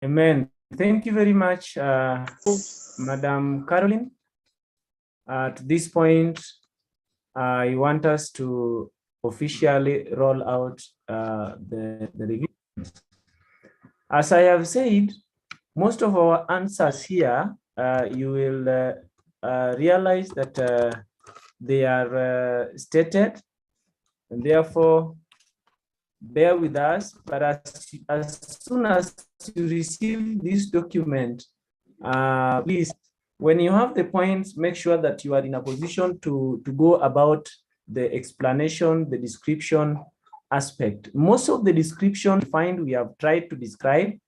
Amen. Thank you very much, Madam Caroline. At this point, I want us to officially roll out the review. As I have said, most of our answers here, you will realize that they are stated, and therefore bear with us. But as soon as you receive this document, please, when you have the points, make sure that you are in a position to go about the explanation, the description aspect. Most of the description we have tried to describe,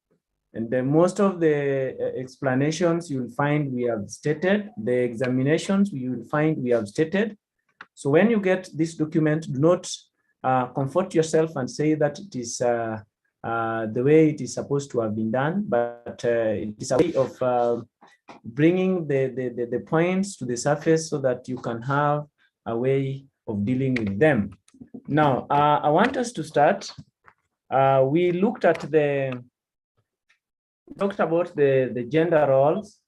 and then most of the explanations you'll find we have stated, the examinations you will find we have stated. So when you get this document, do not comfort yourself and say that it is the way it is supposed to have been done, but it is a way of bringing the points to the surface so that you can have a way of dealing with them. Now, I want us to start. We looked at talked about the gender roles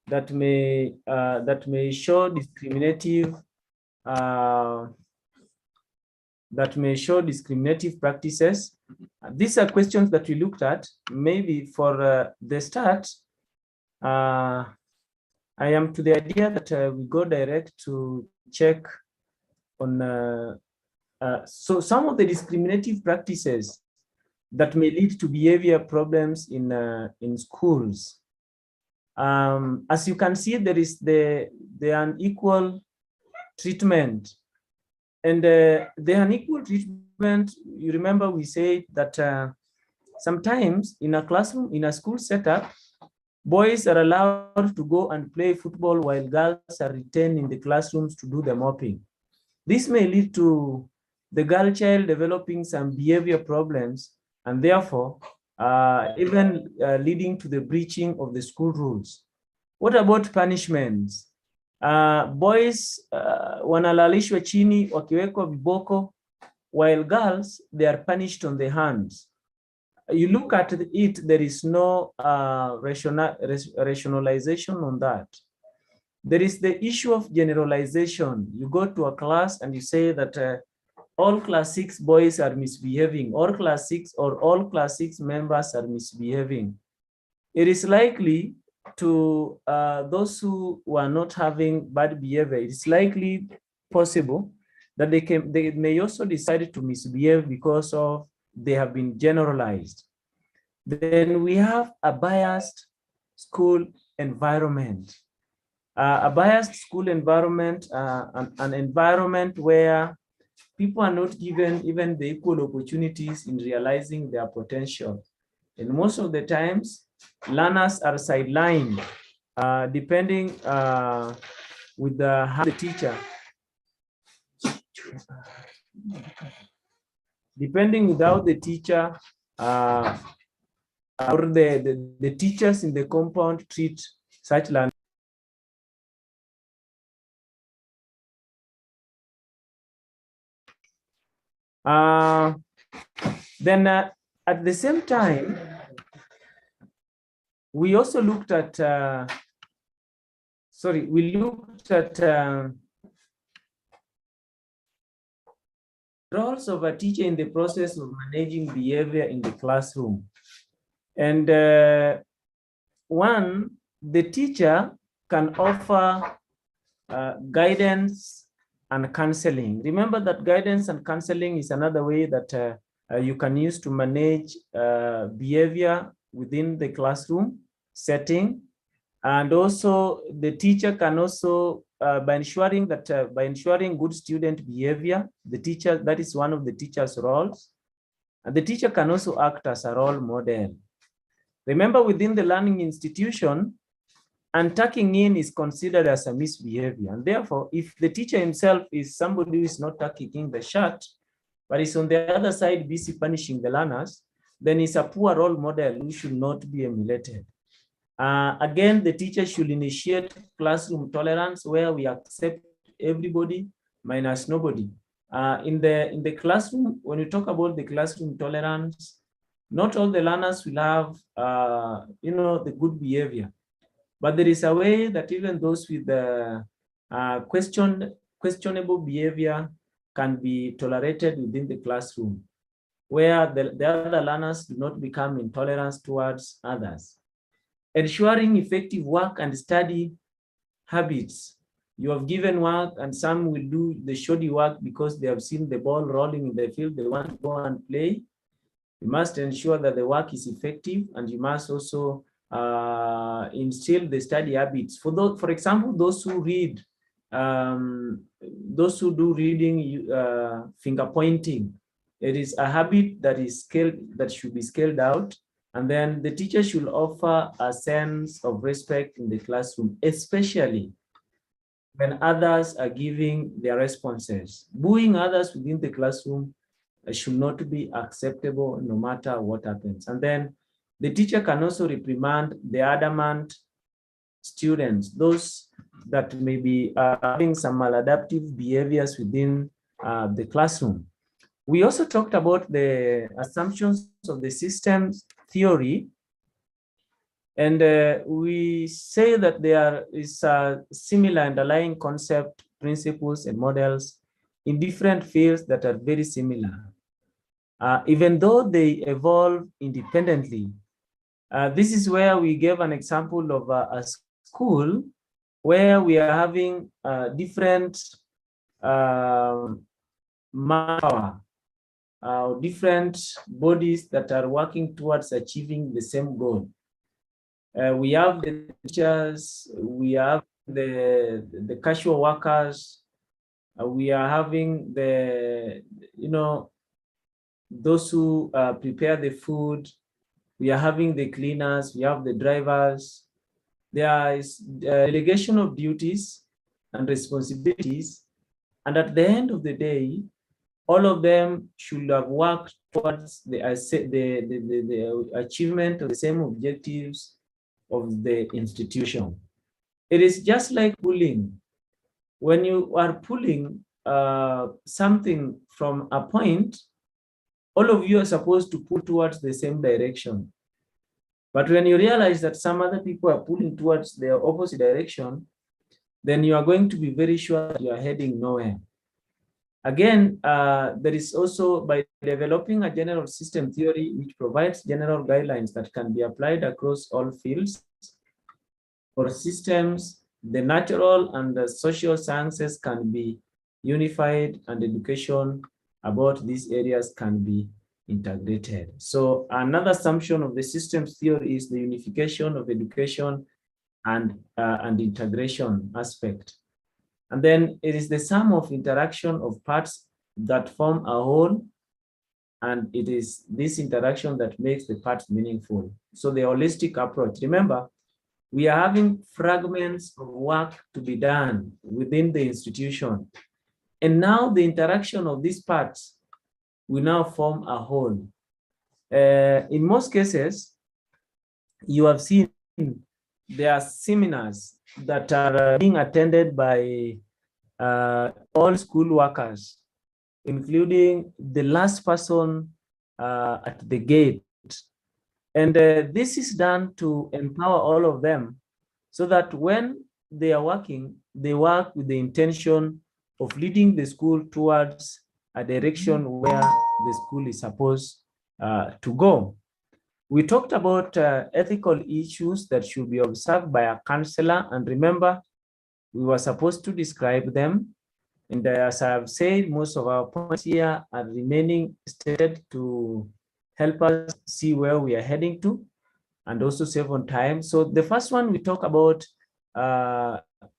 that may show discriminative practices. These are questions that we looked at. Maybe for the start, I am to the idea that we go direct to check on so some of the discriminative practices that may lead to behavior problems in schools. As you can see, there is the unequal treatment. And the unequal treatment, you remember we said that sometimes in a classroom, in a school setup, boys are allowed to go and play football while girls are retained in the classrooms to do the mopping. This may lead to the girl child developing some behavior problems, and therefore even leading to the breaching of the school rules. What about punishments? Boys wanalalishwa chini wakiwekwa viboko, while girls, they are punished on the hands. You look at it, there is no rationalization on that. There is the issue of generalization. You go to a class and you say that all class 6 boys are misbehaving, or class 6 or all class 6 members are misbehaving. It is likely to those who are not having bad behavior, it's likely possible that they may also decide to misbehave because of they have been generalized. Then we have a biased school environment. A biased school environment, an environment where people are not given even the equal opportunities in realizing their potential. And most of the times, learners are sidelined, depending with how the teacher. Depending with how the teacher or the teachers in the compound treat such learners. Then at the same time, we also looked at, roles of a teacher in the process of managing behavior in the classroom. And one, the teacher can offer guidance and counseling. Remember that guidance and counseling is another way that you can use to manage behavior within the classroom setting. And also the teacher can also, by ensuring good student behavior, the teacher, that is one of the teacher's roles. And the teacher can also act as a role model. Remember, within the learning institution, tucking in is considered as a misbehavior. And therefore, if the teacher himself is somebody who is not tucking in the shirt, but is on the other side busy punishing the learners, then it's a poor role model who should not be emulated. Again, the teacher should initiate classroom tolerance where we accept everybody minus nobody. In the classroom, when you talk about the classroom tolerance, Not all the learners will have, the good behavior, but there is a way that even those with the questionable behavior can be tolerated within the classroom, where the other learners do not become intolerant towards others. Ensuring effective work and study habits. You have given work and some will do the shoddy work because they have seen the ball rolling in the field, they want to go and play. You must ensure that the work is effective, and you must also instill the study habits. For example, those who read, those who do reading, finger pointing, it is a habit that should be scaled out. And then the teacher should offer a sense of respect in the classroom, especially when others are giving their responses. Booing others within the classroom should not be acceptable no matter what happens. And then the teacher can also reprimand the adamant students, those that may be having some maladaptive behaviors within the classroom. We also talked about the assumptions of the systems theory, and we say that there is a similar underlying concept, principles, and models in different fields that are very similar. Even though they evolve independently. This is where we gave an example of a school where we are having different manpower, different bodies that are working towards achieving the same goal. We have the teachers, we have the casual workers, we are having those who prepare the food, we are having the cleaners, we have the drivers. There is delegation of duties and responsibilities, and at the end of the day, all of them should have worked towards the achievement of the same objectives of the institution. It is just like pulling. When you are pulling something from a point, all of you are supposed to pull towards the same direction. But when you realize that some other people are pulling towards the opposite direction, then you are going to be very sure that you are heading nowhere. Again, there is also, by developing a general system theory which provides general guidelines that can be applied across all fields or systems, the natural and the social sciences can be unified, and education about these areas can be integrated. So another assumption of the systems theory is the unification of education and integration aspect. And then it is the sum of interaction of parts that form a whole, and it is this interaction that makes the parts meaningful. So the holistic approach, remember, we are having fragments of work to be done within the institution. And now the interaction of these parts will now form a whole. In most cases, you have seen there are seminars that are being attended by all school workers, including the last person at the gate. And this is done to empower all of them so that when they are working, they work with the intention of leading the school towards a direction where the school is supposed to go. We talked about ethical issues that should be observed by a counselor, and remember, we were supposed to describe them. And as I've said, most of our points here are remaining stated to help us see where we are heading to and also save on time. So the first one, we talk about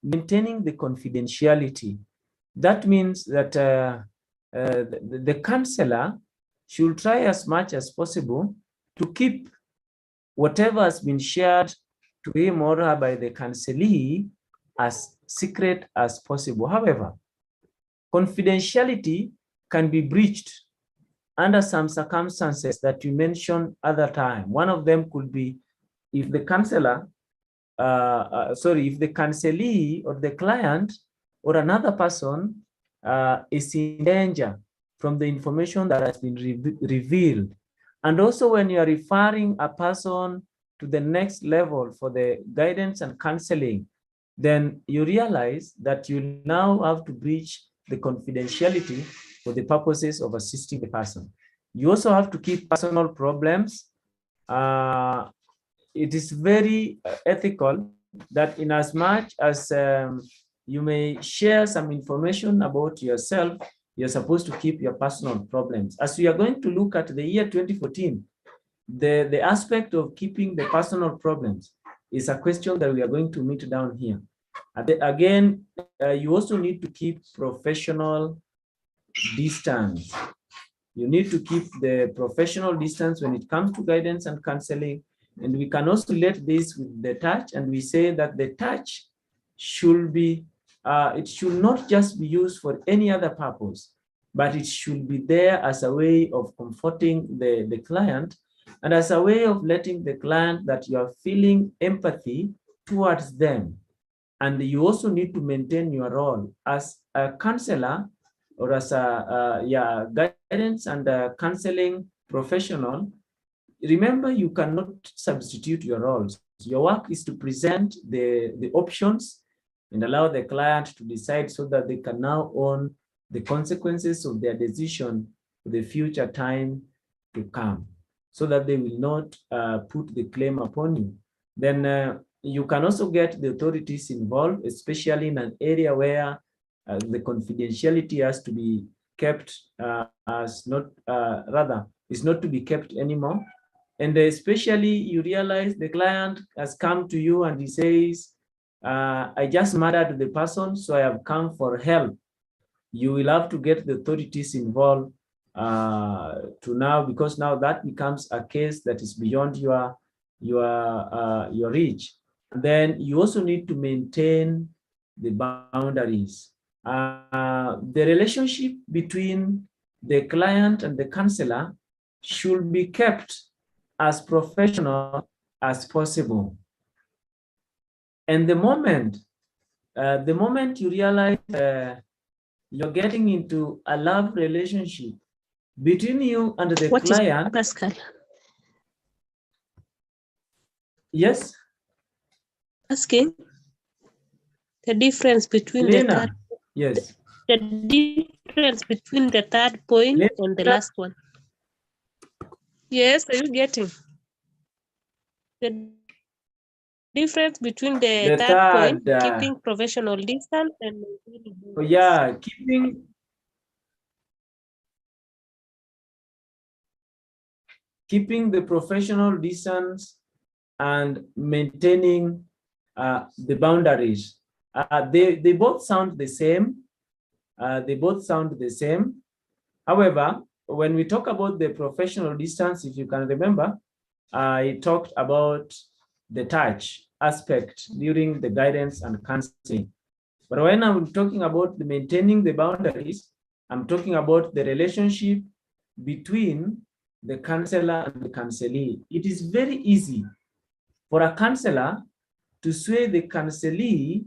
maintaining the confidentiality. That means that the counselor should try as much as possible to keep whatever has been shared to him or her by the counselee as secret as possible. However, confidentiality can be breached under some circumstances that you mentioned other time. One of them could be if the counselor, if the counselee or the client or another person is in danger from the information that has been revealed. And also when you are referring a person to the next level for the guidance and counseling, then you realize that you now have to breach the confidentiality for the purposes of assisting the person. You also have to keep personal problems. It is very ethical that in as much as you may share some information about yourself, you're supposed to keep your personal problems. As we are going to look at the year 2014, the aspect of keeping the personal problems is a question that we are going to meet down here. Again, you also need to keep professional distance. You need to keep the professional distance when it comes to guidance and counseling. And we can also relate this with the touch, and we say that the touch should be, it should not just be used for any other purpose, but it should be there as a way of comforting the client and as a way of letting the client that you are feeling empathy towards them. And you also need to maintain your role as a counselor or as a guidance and counseling professional. Remember, you cannot substitute your roles. Your work is to present the options and allow the client to decide so that they can now own the consequences of their decision for the future time to come, so that they will not put the claim upon you. Then you can also get the authorities involved, especially in an area where the confidentiality has to be kept as not, rather, is not to be kept anymore. And especially you realize the client has come to you and he says, I just murdered the person, so I have come for help. You will have to get the authorities involved to now, because now that becomes a case that is beyond your reach. And then you also need to maintain the boundaries. The relationship between the client and the counselor should be kept as professional as possible. And the moment you realize you're getting into a love relationship between you and the client. Pascal? Yes. Asking the difference between Lena, the third. Yes. The difference between the third point Lena, and the last one. Yes, are you getting the difference between the third point, keeping professional distance, and keeping the professional distance and maintaining the boundaries. They both sound the same. However, when we talk about the professional distance, if you can remember, I talked about the touch aspect during the guidance and counseling. But when I'm talking about the maintaining the boundaries, I'm talking about the relationship between the counselor and the counselee. It is very easy for a counselor to sway the counselee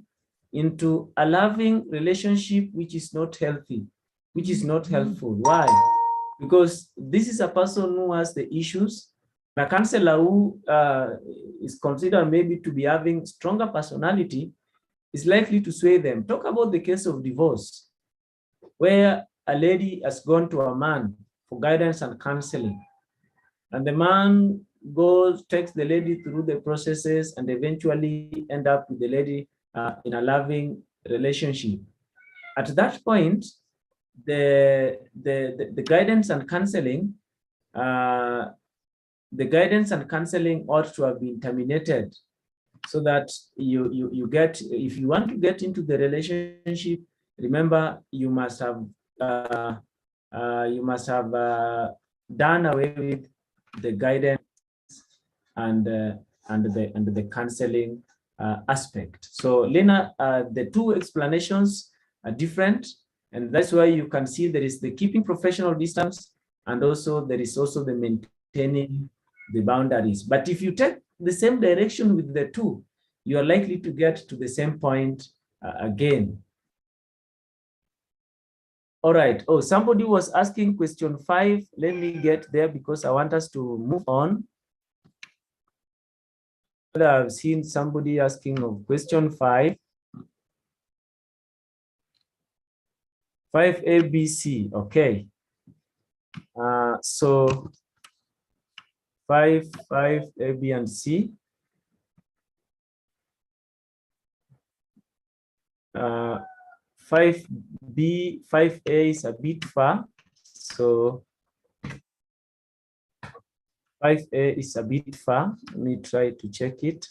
into a loving relationship which is not healthy, which is not helpful. Why? Because this is a person who has the issues. A counselor who is considered maybe to be having stronger personality is likely to sway them. Talk about the case of divorce, where a lady has gone to a man for guidance and counseling. And the man goes, takes the lady through the processes and eventually end up with the lady in a loving relationship. At that point, the guidance and counseling, ought to have been terminated, so that you get, if you want to get into the relationship, remember you must have done away with the guidance and the counseling aspect. So Lena, the two explanations are different, and that's why you can see there is the keeping professional distance, and also there is also the maintaining the boundaries. But if you take the same direction with the two, you are likely to get to the same point again. All right. Oh, somebody was asking question 5. Let me get there because I want us to move on. I've seen somebody asking of question 5. 5ABC. Okay. So 5, A, B, and C. 5B, 5A is a bit far. So 5A is a bit far. Let me try to check it.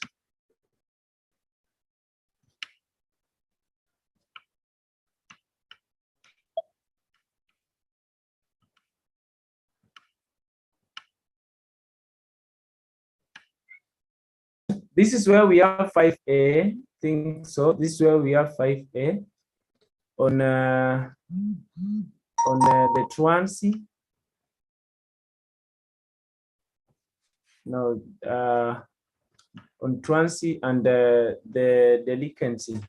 This is where we have 5A. I think so. This is where we have 5A on the truancy. No, on truancy and the delinquency.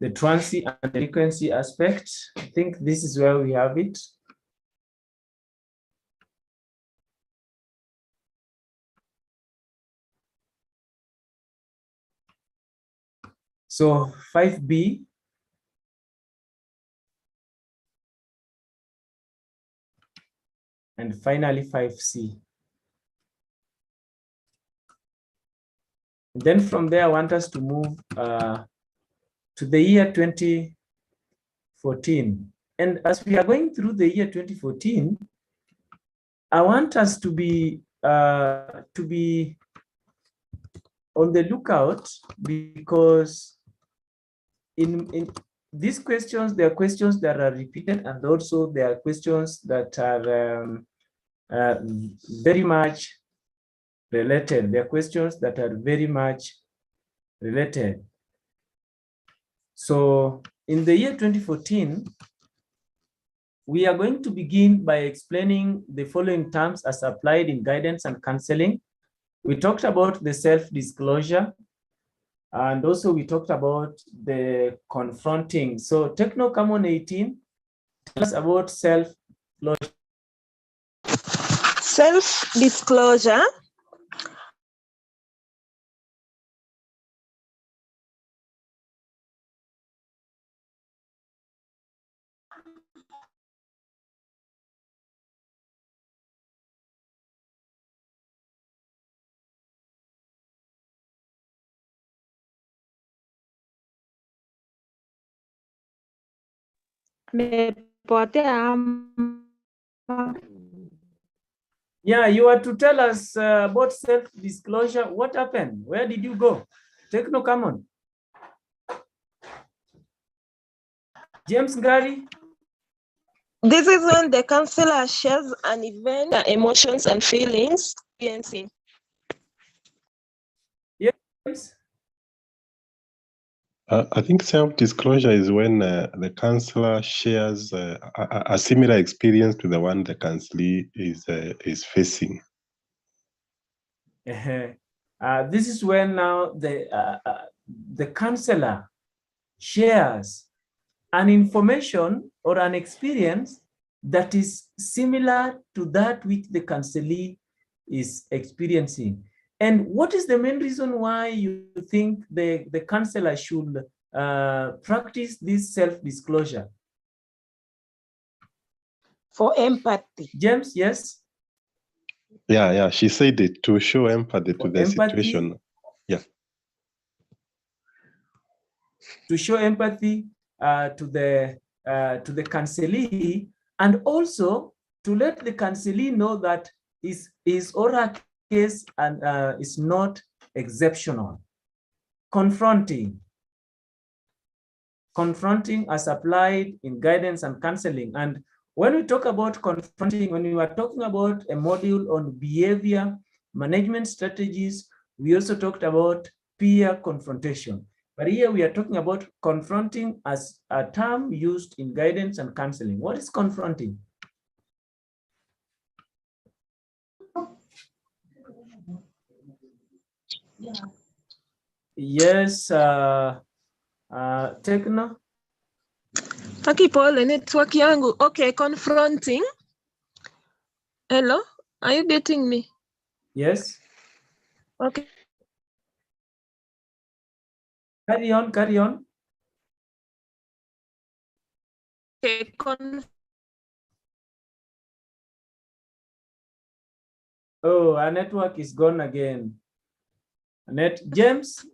The truancy and delinquency aspect. I think this is where we have it. So 5B. And finally 5C. And then from there, I want us to move to the year 2014. And as we are going through the year 2014, I want us to be on the lookout, because in these questions, there are questions that are repeated, and also there are questions that are very much related. There are questions that are very much related. So in the year 2014, we are going to begin by explaining the following terms as applied in guidance and counseling. We talked about the self-disclosure, and also we talked about the confronting. So Techno Common 18, tell us about self-disclosure. Self-disclosure Yeah, you are to tell us about self-disclosure. What happened? Where did you go? Techno Common. James Gary. This is when the counselor shares an event, emotions and feelings experiencing. Yes. I think self-disclosure is when the counselor shares a similar experience to the one the counselee is facing. This is when now the counselor shares an information or an experience that is similar to that which the counselee is experiencing. And what is the main reason why you think the counselor should practice this self-disclosure? For empathy. James, yes? Yeah, she said it to show empathy For to the empathy, situation. Yeah. To show empathy to the counselee, and also to let the counselee know that his or her case and is not exceptional. Confronting as applied in guidance and counseling. And when we talk about confronting, when we are talking about a module on behavior management strategies, we also talked about peer confrontation. But here we are talking about confronting as a term used in guidance and counseling. What is confronting? Yes, Techno. Haki pole, network yangu. Okay, confronting. Hello, are you getting me? Yes. Okay. Carry on, carry on. Okay, Oh, our network is gone again. James,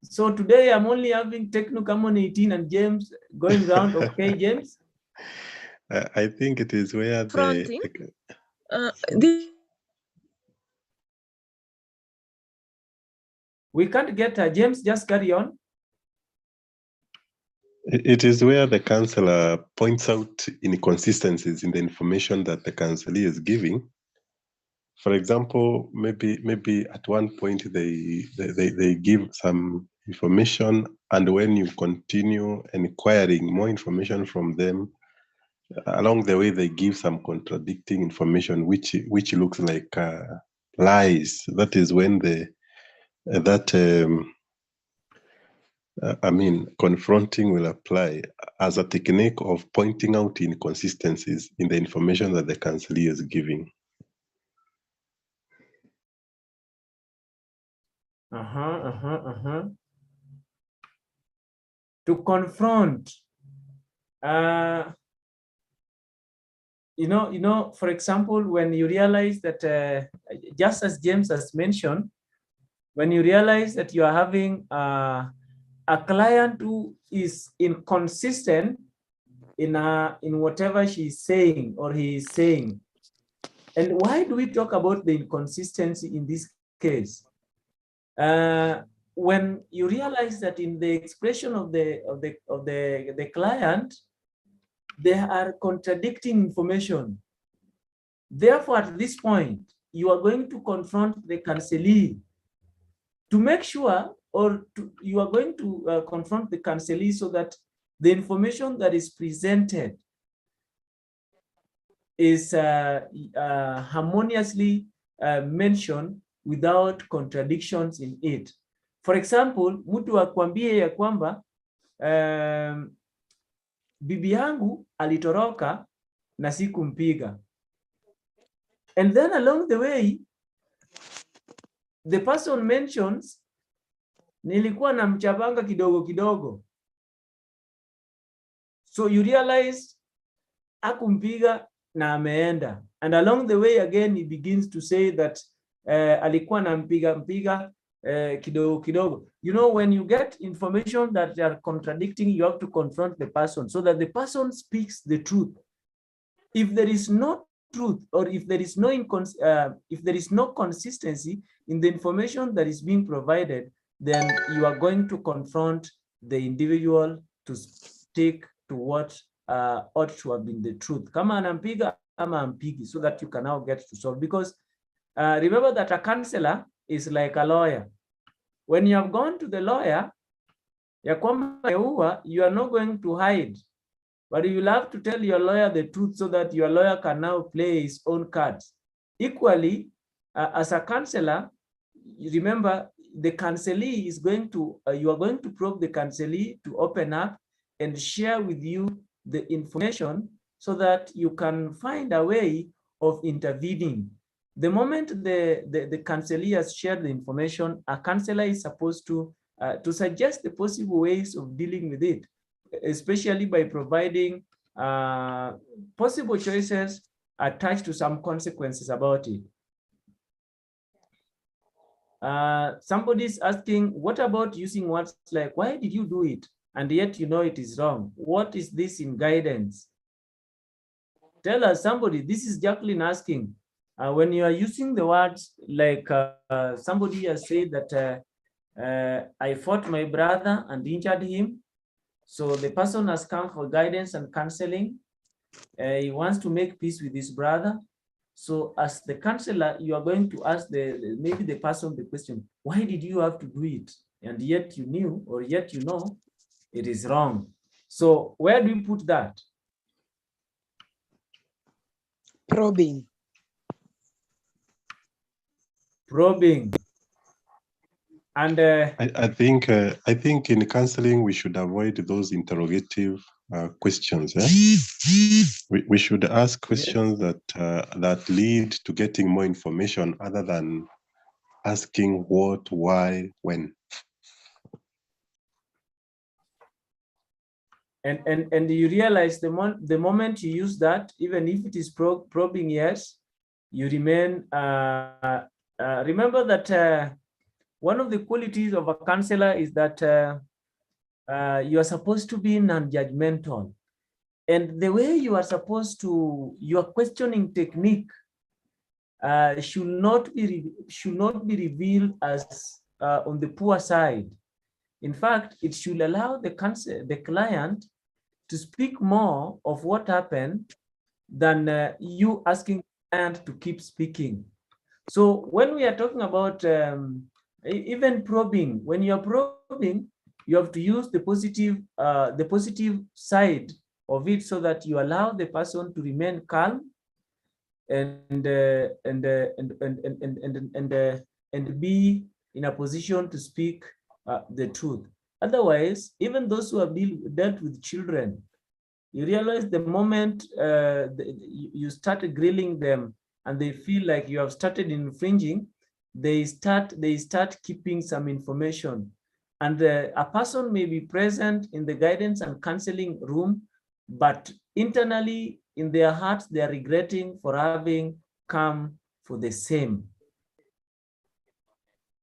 so today I'm only having Techno come on 18 and James going round. Okay, James? I think it is where confronting. We can't get James, just carry on. It is where the counselor points out inconsistencies in the information that the counselee is giving. For example, maybe at one point they give some information, and when you continue inquiring more information from them, along the way they give some contradicting information, which looks like lies. That is when confronting will apply as a technique of pointing out inconsistencies in the information that the counselee is giving. To confront, for example, when you realize that, just as James has mentioned, when you realize that you are having a client who is inconsistent in whatever she's saying or he is saying. And why do we talk about the inconsistency in this case? When you realize that in the expression of the client, there are contradicting information. Therefore, at this point, you are going to confront the counselee to make sure, or you are going to confront the counselee so that the information that is presented is harmoniously mentioned without contradictions in it. For example, mtu akwambie ya kwamba bibi yangu alitoroka na sikumpiga. And then along the way, the person mentions, nilikuwa na mchabanga kidogo kidogo. So you realize akumpiga na ameenda. And along the way again, he begins to say that alikuwa na mpiga kidogo kidogo. You know, when you get information that they are contradicting, you have to confront the person so that the person speaks the truth. If there is no truth, or if there is no consistency in the information that is being provided, then you are going to confront the individual to stick to what ought to have been the truth. Kama anampiga ama ampigi, so that you can now get to solve. Because remember that a counselor is like a lawyer. When you have gone to the lawyer, ya kwamba you are not going to hide, but you will have to tell your lawyer the truth so that your lawyer can now play his own cards. Equally, as a counselor, remember the counselee is going to, you are going to probe the counselee to open up and share with you the information so that you can find a way of intervening. The moment the counselee has shared the information, a counselor is supposed to suggest the possible ways of dealing with it, especially by providing possible choices attached to some consequences about it. Somebody is asking, what about using words like, why did you do it? And yet you know it is wrong. What is this in guidance? Tell us, somebody. This is Jacqueline asking. When you are using the words like somebody has said that I fought my brother and injured him. So the person has come for guidance and counseling. He wants to make peace with his brother. So as the counselor, you are going to ask maybe the person the question, why did you have to do it? And yet you knew, or yet you know, it is wrong. So where do you put that? Probing. Probing. And I think in counseling we should avoid those interrogative questions. We should ask questions that lead to getting more information other than asking what, why, when. And you realize the moment you use that, even if it is probing, yes, you remain. Remember that one of the qualities of a counselor is that you are supposed to be non-judgmental, and the way you are supposed to, your questioning technique should not be revealed as on the poor side. In fact, it should allow the client to speak more of what happened than you asking the client to keep speaking. So when we are talking about even probing, when you're probing, you have to use the positive side of it so that you allow the person to remain calm and be in a position to speak the truth. Otherwise, even those who have dealt with children, you realize the moment you start grilling them and they feel like you have started infringing, they start keeping some information. And a person may be present in the guidance and counseling room, but internally in their hearts, they are regretting for having come for the same.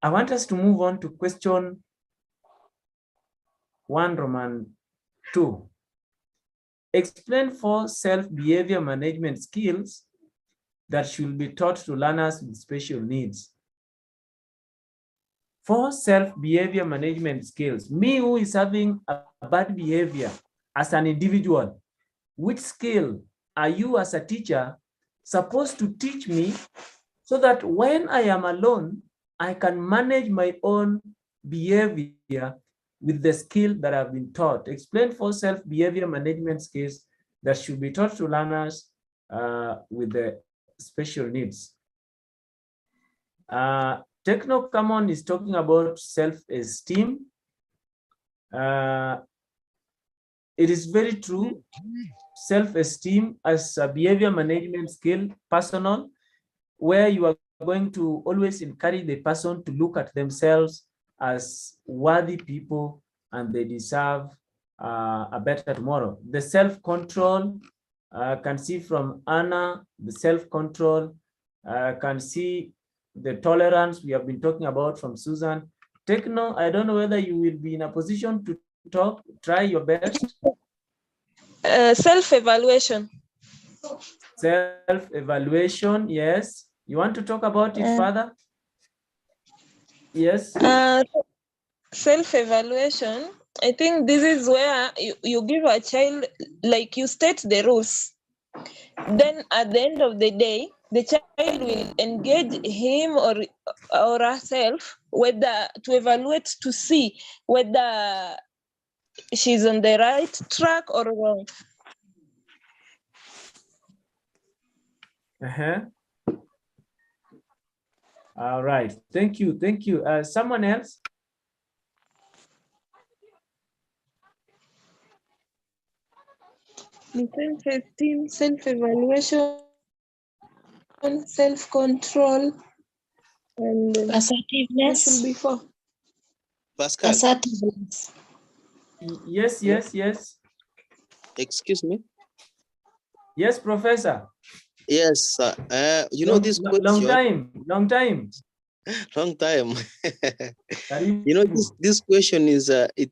I want us to move on to question 1, Roman 2. Explain 4 self-behavior management skills that should be taught to learners with special needs. 4 self-behavior management skills. Me who is having a bad behavior as an individual, which skill are you as a teacher supposed to teach me so that when I am alone, I can manage my own behavior with the skill that I've been taught? Explain 4 self-behavior management skills that should be taught to learners with the special needs. Techno Common is talking about self-esteem. It is very true. Self-esteem as a behavior management skill, personal, where you are going to always encourage the person to look at themselves as worthy people and they deserve a better tomorrow. The self-control, can see from Anna, the self-control, can see the tolerance we have been talking about from Susan. Techno, I don't know whether you will be in a position to talk, try your best. Self-evaluation. Self-evaluation, yes. You want to talk about it further? Yes. Self-evaluation, I think this is where you give a child, like you state the rules. Then at the end of the day, the child will engage him or herself whether to evaluate to see whether she's on the right track or wrong. All right. Thank you. Thank you. Someone else? Self-esteem, self-evaluation, self-control, and assertiveness. Before. Pascal. Assertiveness. Yes, yes, yes. Excuse me. Yes, Professor. Yes, you know this question. Long time. Long time. You know this question is it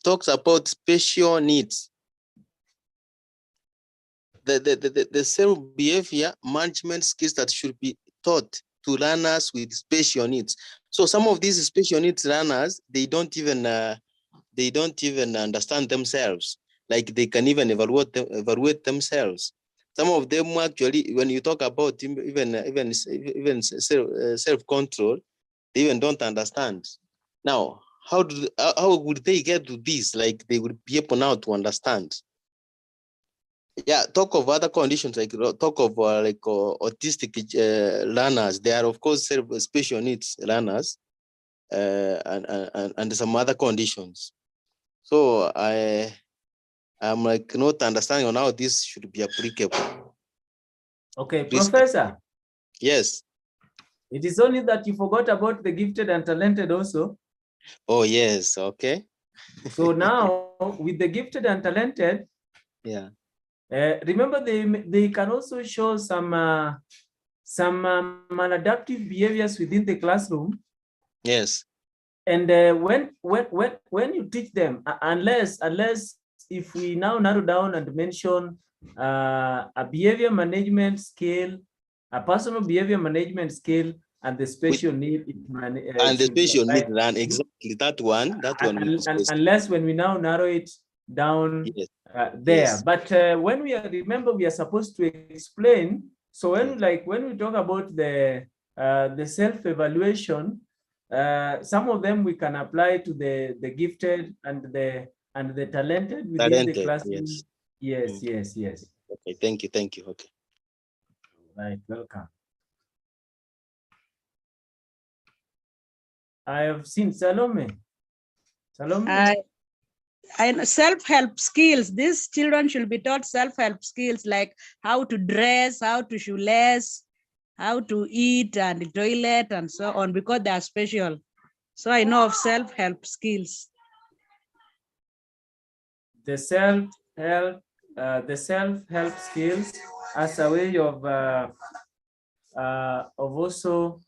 talks about special needs. The self-behavior management skills that should be taught to learners with special needs. So some of these special needs learners, they don't even understand themselves. Like they can even evaluate themselves. Some of them actually, when you talk about even self-control, they even don't understand. Now, how would they get to this? Like they would be able now to understand. Yeah, talk of other conditions, like talk of autistic learners. They are of course special needs learners. and some other conditions. So I'm like not understanding on how this should be applicable. Okay, Please. Professor. Yes. It is only that you forgot about the gifted and talented also. Oh, yes. Okay. So now with the gifted and talented, yeah. Remember they can also show some maladaptive behaviors within the classroom. Yes. And when you teach them, unless if we now narrow down and mention a behavior management skill, a personal behavior management skill, and the special need. And the special need, run exactly that one. Unless when we now narrow it down, yes. There. Yes. But when we remember, we are supposed to explain. So when we talk about the self-evaluation, some of them we can apply to the gifted and the talented within the classroom. Yes. Yes. Okay, thank you. Okay. Right, welcome. I have seen Salome. And self-help skills. These children should be taught self-help skills like how to dress, how to shoelace, how to eat and the toilet and so on, because they are special. So I know of self-help skills. The self-help skills as a way of also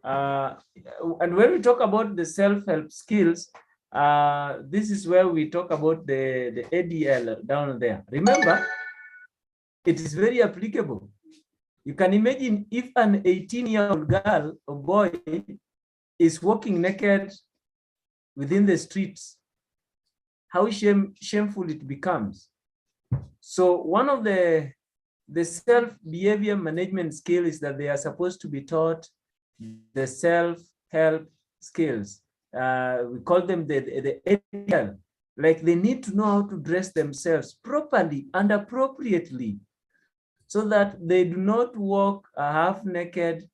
and when we talk about the self-help skills, this is where we talk about the ADL down there. Remember, it is very applicable. You can imagine if an 18-year-old girl or boy is walking naked within the streets, how shameful it becomes. So one of the self-behavior management skill is that they are supposed to be taught the self-help skills. We call them the ADL. Like they need to know how to dress themselves properly and appropriately so that they do not walk half naked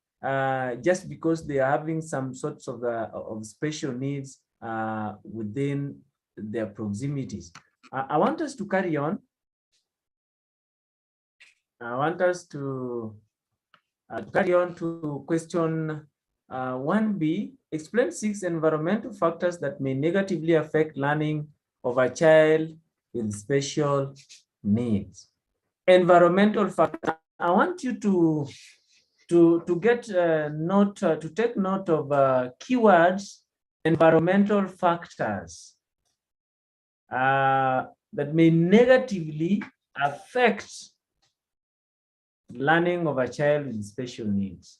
just because they are having some sorts of special needs within their proximities. I want us to carry on. I want us to carry on to question 1B. Explain 6 environmental factors that may negatively affect learning of a child with special needs. Environmental factors. I want you to get to take note of keywords, environmental factors that may negatively affect learning of a child with special needs.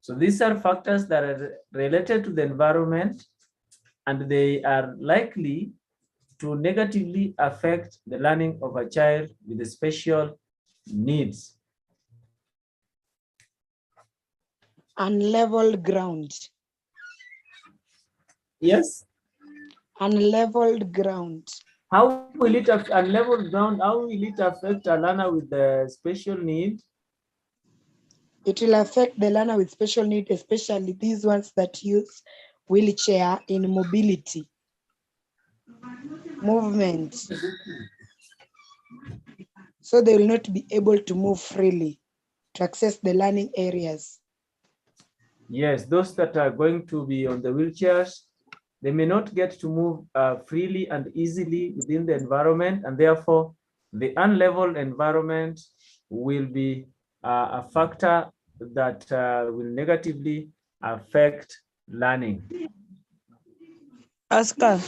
So these are factors that are related to the environment, and they are likely to negatively affect the learning of a child with special needs. Unleveled ground. Yes? Unleveled ground. How will it affect unleveled ground? How will it affect a learner with the special need? It will affect the learner with special need, especially these ones that use wheelchair in mobility, movement. So they will not be able to move freely to access the learning areas. Yes, those that are going to be on the wheelchairs, they may not get to move freely and easily within the environment, and therefore the unleveled environment will be a factor that will negatively affect learning. Oscar.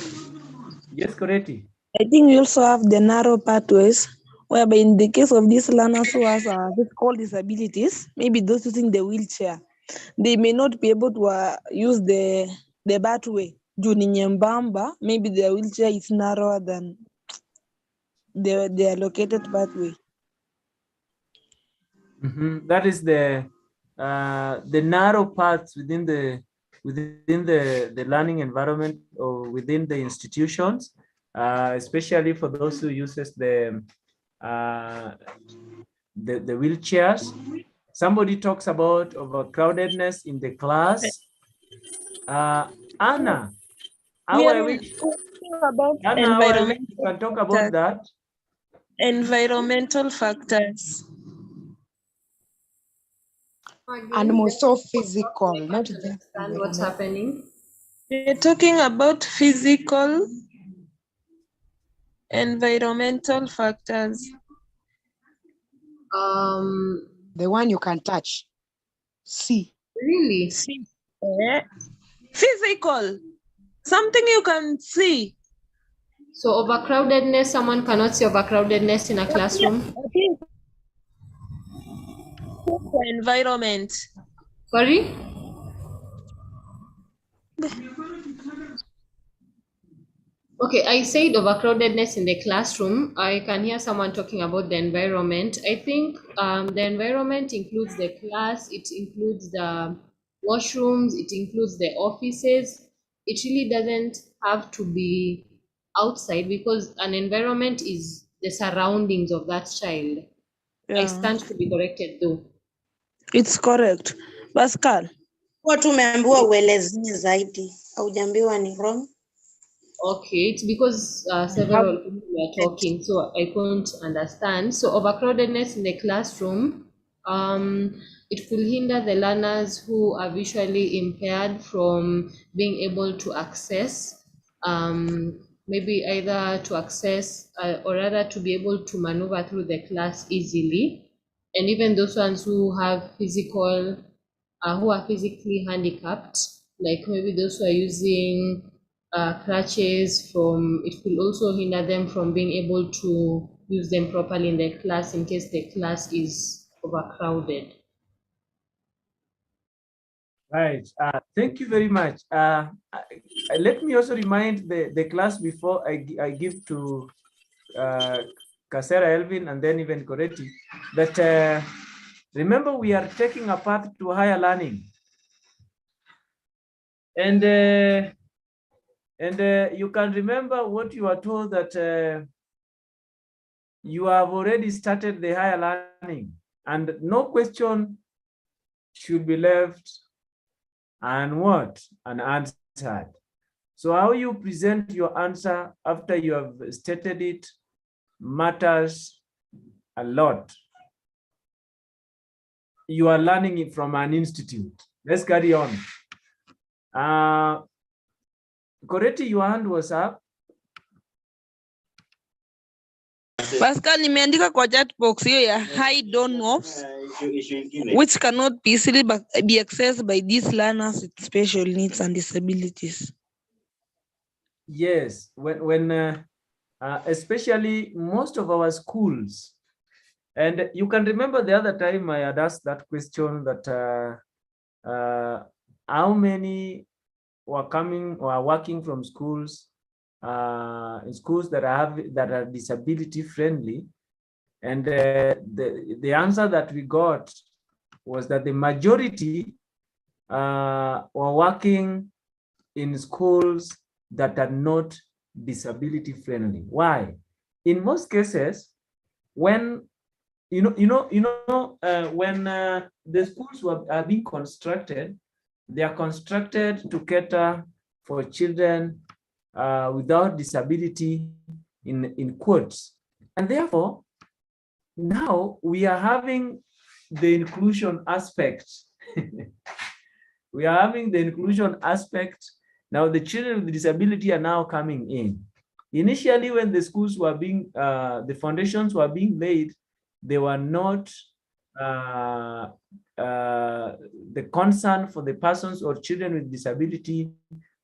Yes, Corretti. I think we also have the narrow pathways, whereby in the case of these learners who has physical disabilities, maybe those using the wheelchair, they may not be able to use the pathway. Maybe the wheelchair is narrower than the allocated pathway. That is the narrow paths within the learning environment or within the institutions, especially for those who uses the wheelchairs. Somebody talks about overcrowdedness in the class. Anna, We how are I wish, talking about Anna, how I wish environmental you can talk about factors. that. Environmental factors. And more so physical, not just Understand what's happening. We're talking about physical environmental factors. the one you can touch. See. Really? See, physical, something you can see. So overcrowdedness, someone cannot see overcrowdedness in a classroom. Environment. Sorry? Okay, I said overcrowdedness in the classroom. I can hear someone talking about the environment. I think the environment includes the class, it includes the washrooms, it includes the offices. It really doesn't have to be outside because an environment is the surroundings of that child. I stand to be corrected though. It's correct. Pascal. Huwa tumeambiwa uelezee zaidi, haujaambiwa ni wrong. Okay, it's because several people were talking, so I couldn't understand. So overcrowdedness in the classroom, it could hinder the learners who are visually impaired from being able to access, maybe either to access or rather to be able to maneuver through the class easily. And even those ones who have physical, who are physically handicapped, like maybe those who are using crutches, from it could also hinder them from being able to use them properly in the class in case the class is overcrowded. Right. Thank you very much. Let me also remind the class before I give to Kasera Elvin and then even Coretti that remember we are taking a path to higher learning. And you can remember what you are told that you have already started the higher learning and no question should be left unanswered. So how you present your answer after you have stated it matters a lot. You are learning it from an institute. Let's carry on. Coretti, your hand was up. Pascal, nimeandika kwa chat box hiyo ya high doorknobs which cannot be easily be accessed by these learners with special needs and disabilities. Yes, when especially most of our schools, and you can remember the other time I had asked that question that how many were coming or working from schools in schools that are disability friendly, and the answer that we got was that the majority were working in schools that are not disability friendly. Why? In most cases, when when the schools are being constructed, they are constructed to cater for children without disability in quotes. And therefore, now we are having the inclusion aspect. We are having the inclusion aspect. Now the children with disability are now coming in. Initially, when the schools were being, the foundations were being laid, they were not, the concern for the persons or children with disability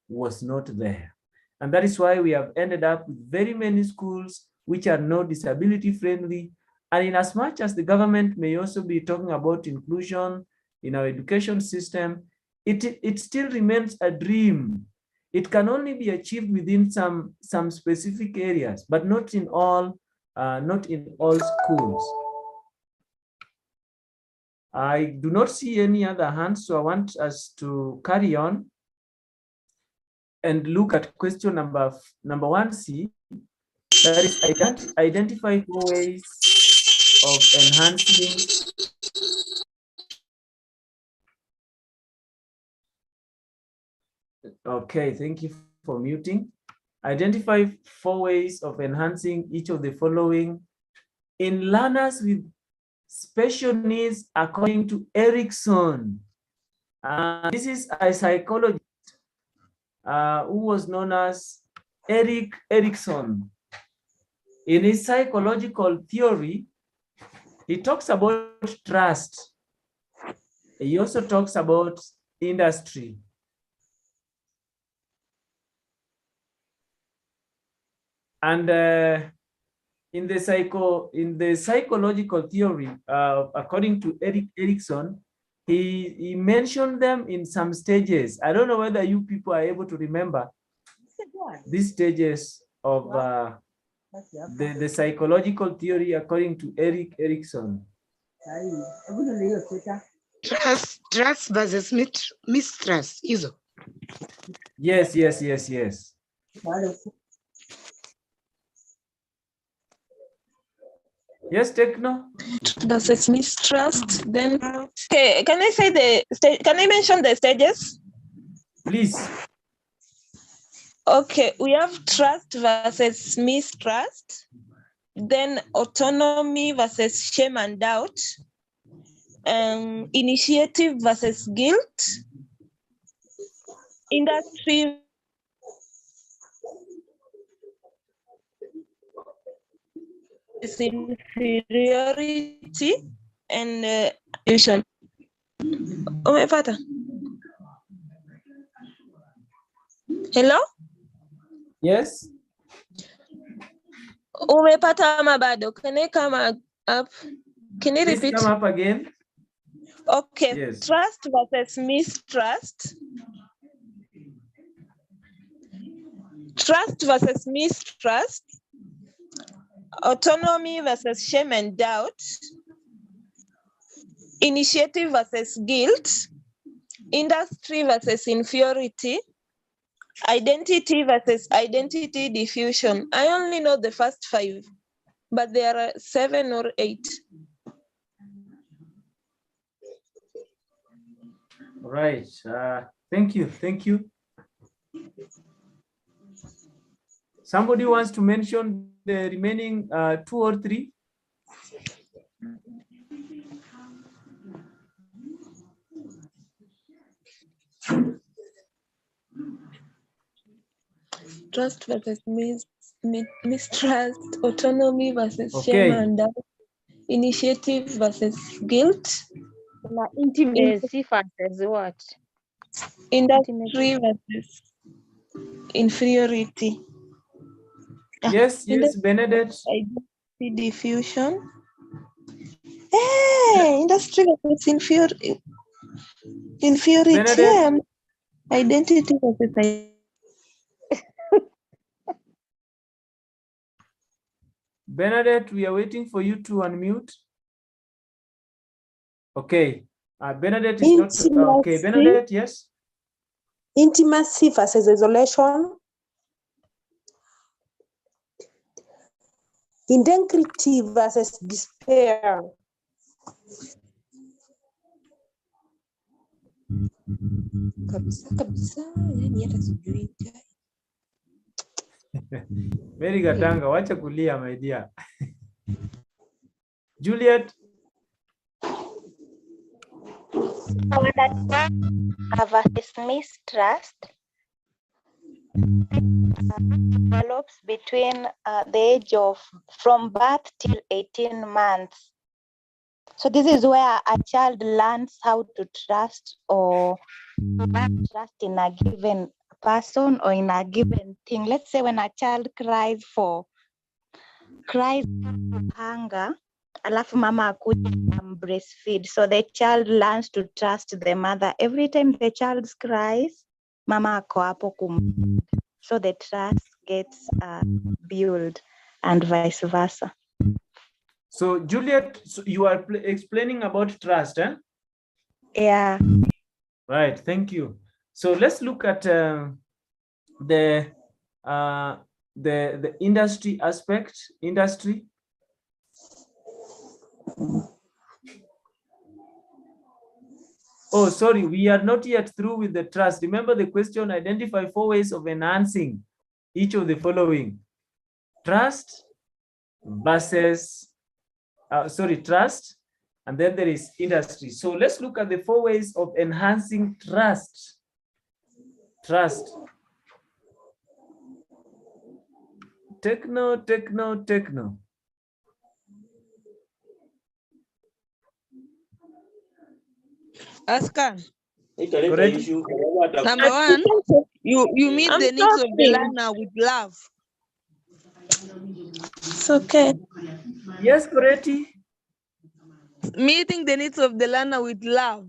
was not there. And that is why we have ended up with very many schools which are not disability friendly. And in as much as the government may also be talking about inclusion in our education system, it still remains a dream. It can only be achieved within some specific areas, but not in all schools. I do not see any other hands, so I want us to carry on and look at question number 1C. That is identify 4 ways of enhancing Okay, thank you for muting. Identify 4 ways of enhancing each of the following in learners with special needs according to Ericsson. This is a psychologist who was known as Ericsson. In his psychological theory, he talks about trust. He also talks about industry. And in the psychological theory, according to Ericsson, he mentioned them in some stages. I don't know whether you people are able to remember these stages of the psychological theory according to Ericsson. Trust versus mistrust. Yes. Yes, Techno. Versus mistrust. Then Okay, can I say can I mention the stages? Please. Okay, we have trust versus mistrust, then autonomy versus shame and doubt, initiative versus guilt, industry versus inferiority, and illusion. Umepata? Hello? Yes. Umepata ama bado? Can I come up? Can you Please repeat? come up again. Okay, Yes. trust versus mistrust. Trust versus mistrust. Autonomy versus shame and doubt. Initiative versus guilt. Industry versus inferiority. Identity versus identity diffusion. I only know the first 5, but there are 7 or 8. Right. Thank you. Somebody wants to mention the remaining 2 or 3? Trust versus mistrust, autonomy versus shame and doubt, initiative versus guilt, Intimacy versus what? industry versus inferiority. Yes, Benedict. Identity diffusion. Hey, industry versus inferiority. Benedict. Identity versus Bernadette, we are waiting for you to unmute. Okay. Bernadette is not okay. Bernadette, yes. Intimacy versus isolation. Integrity versus despair. Mary Gatanga, wacha kulia, my dear. Juliet. Versus mistrust develops between the age of from birth till 18 months. So this is where a child learns how to trust or trust in a given person or in a given thing. Let's say when a child cries hunger, alafu mama akuja breastfeed. So the child learns to trust the mother. Every time the child cries, mama ako hapo kum. So the trust gets built and vice versa. So Juliet, so you are explaining about trust, eh? Yeah. Right, thank you. So let's look at the industry aspect. Industry. Oh, sorry, we are not yet through with the trust. Remember the question, identify 4 ways of enhancing each of the following. Trust versus, trust, and then there is industry. So let's look at the 4 ways of enhancing trust. Trust. Techno. Oscar. Correct. Number one, you meet I'm the needs of the sorry. learner with love. It's okay. Yes, correct. Meeting the needs of the learner with love.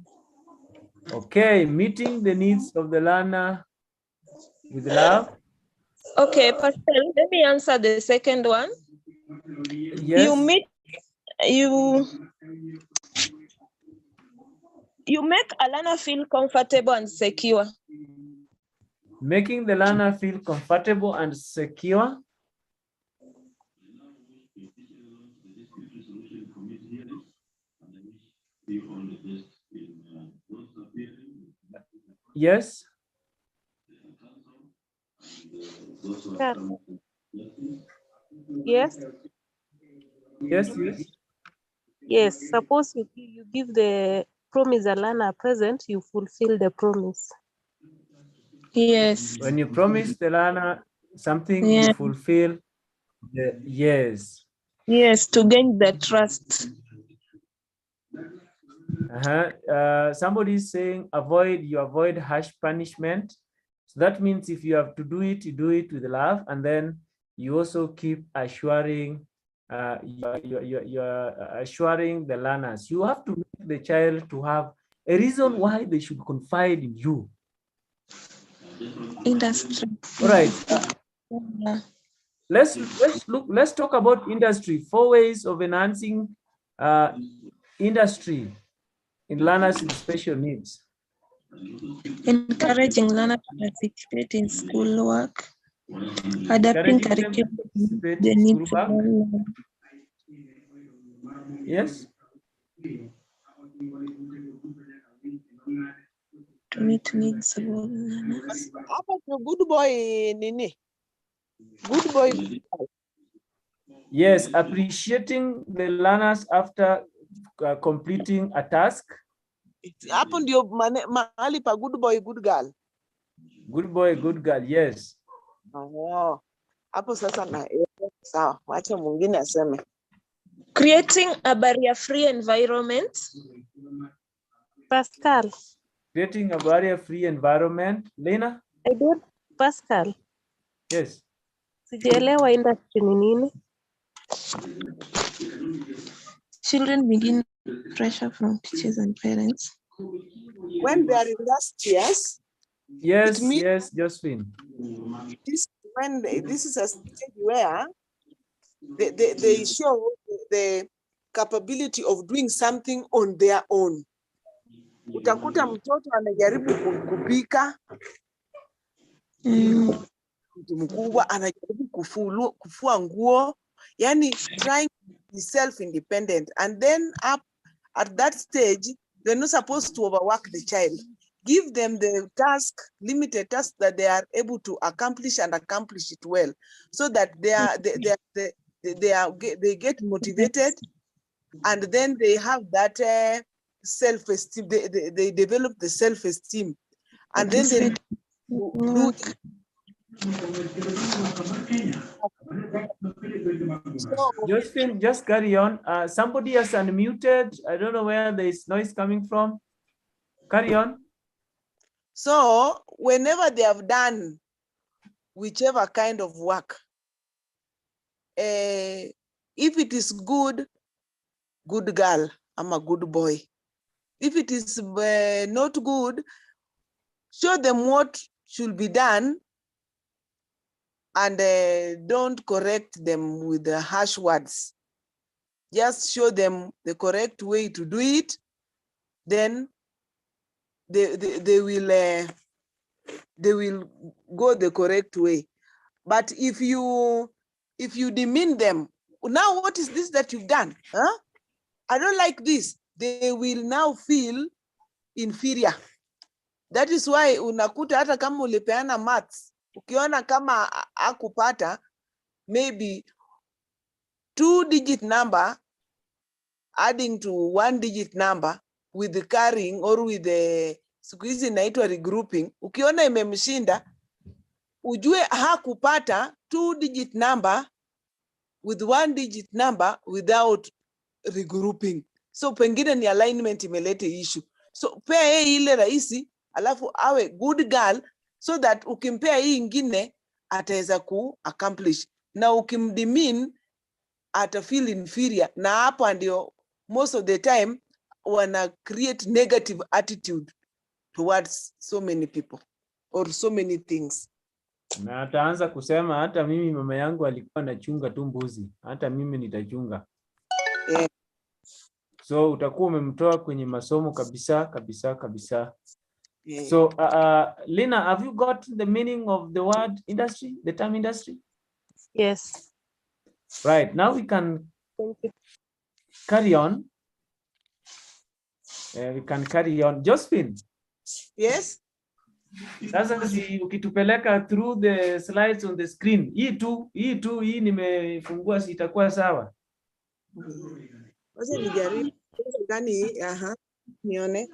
Okay, meeting the needs of the learner with love. Okay, Pastor, let me answer the second one. Yes. You make a learner feel comfortable and secure. Making the learner feel comfortable and secure. Yes. Yes. Yes. Yes. Suppose you give the promise a learner a present, you fulfill the promise. Yes. When you promise the learner something, Yeah. you fulfill the yes. Yes, to gain the trust. Somebody is saying you avoid harsh punishment. So that means if you have to do it, you do it with love, and then you also keep assuring you're assuring the learners. You have to make the child to have a reason why they should confide in you. Industry. All right. Yeah. Let's talk about industry. 4 ways of enhancing industry in learners with special needs. Encouraging learners to participate in schoolwork. Adapting curriculum to the needs of learners. Yes. To meet needs of learners. Good boy, Nini. Good boy. Yes, appreciating the learners after completing a task. Hapo ndio mahali pa good boy, good girl. Good boy, good girl, yes. Oh, hapo sasa na sawa, wacha mwingine aseme. Creating a barrier-free environment. Pascal. Creating a barrier-free environment. Lena? I did. Pascal. Yes. Sijaelewa industry ni nini? Children begin pressure from teachers and parents. When they are in last years. Yes, yes, Josephine. This is a stage where they show the capability of doing something on their own. Utakuta mtoto anajaribu kupika, mtu mkubwa anajaribu kufua nguo, yani trying to be self-independent, and then up at that stage they're not supposed to overwork the child. Give them the limited task that they are able to accomplish and accomplish it well, so that they get motivated, and then they have that self-esteem. They develop the self-esteem, and then they do. Josephine, just carry on. Somebody has unmuted. I don't know where there is noise coming from. Carry on. So whenever they have done whichever kind of work, if it is good girl, I'm a good boy. If it is not good, show them what should be done, and don't correct them with the harsh words. Just show them the correct way to do it. Then they will go the correct way. But if you demean them, now what is this that you've done? Huh? I don't like this. They will now feel inferior. That is why unakuta hata kama ulipeana maths, ukiona kama akupata maybe 2-digit number adding to 1-digit number with the carrying or with the siku hizi inaitwa regrouping, ukiona imemshinda ujue hakupata 2-digit number with 1-digit number without regrouping. So pengine ni alignment imelete issue. So pea yeye ile rahisi, alafu awe good girl, so that ukimpea hii ingine ataweza ku accomplish, na ukimdemean ata feel inferior, na hapa ndio most of the time wana create negative attitude towards so many people or so many things. Na ataanza kusema hata mimi mama yangu alikuwa anachunga tu mbuzi, hata mimi nitachunga. Yeah. So utakuwa umemtoa kwenye masomo kabisa kabisa kabisa. Yeah. So Lina, have you got the meaning of the word industry, the term industry? Yes. Right, now we can carry on. We can carry on. Josephine. Yes. Sasa si ukitupeleka through the slides on the screen. Hii nimefungua, si itakuwa sawa? Wacha nijaribu gani, nione.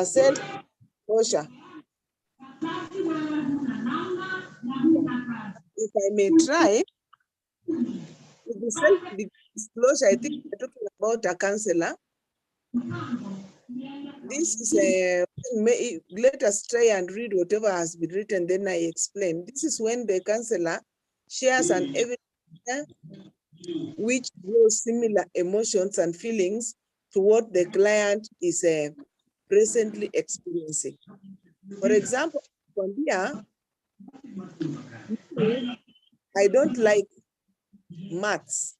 Self disclosure. If I may try, with the self disclosure, I think we're talking about a counselor. This is let us try and read whatever has been written, then I explain. This is when the counselor shares an evidence which draws similar emotions and feelings to what the client is presently experiencing. For example, I don't like maths,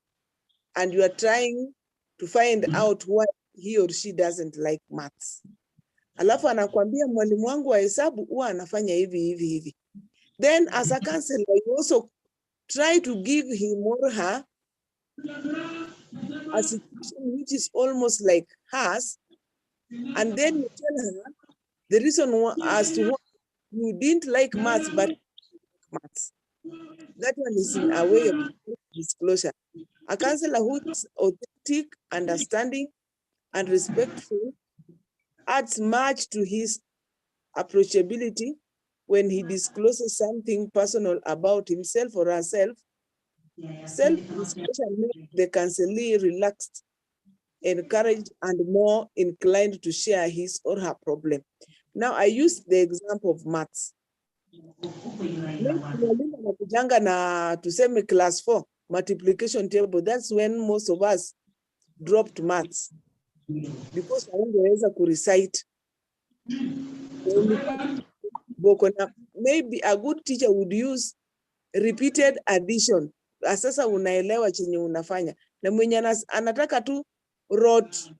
and you are trying to find out why he or she doesn't like maths. Alafu anakuambia mwalimu wangu wa hesabu huwa anafanya hivi hivi hivi. Then as a counselor, you also try to give him or her a situation which is almost like hers, and then you tell her the reason as to why you didn't like maths but maths. That one is in a way of disclosure. A counselor who is authentic, understanding, and respectful adds much to his approachability when he discloses something personal about himself or herself. Self-disclosure makes the counselee relaxed, encouraged, and more inclined to share his or her problem. Now, I use the example of maths. Mwalimu anakujanga na tuseme class 4 multiplication table. That's when most of us dropped maths because haungeweza kurecite. Maybe a good teacher would use repeated addition. Sasa unaelewa chenye unafanya, na mwenye anataka tu rote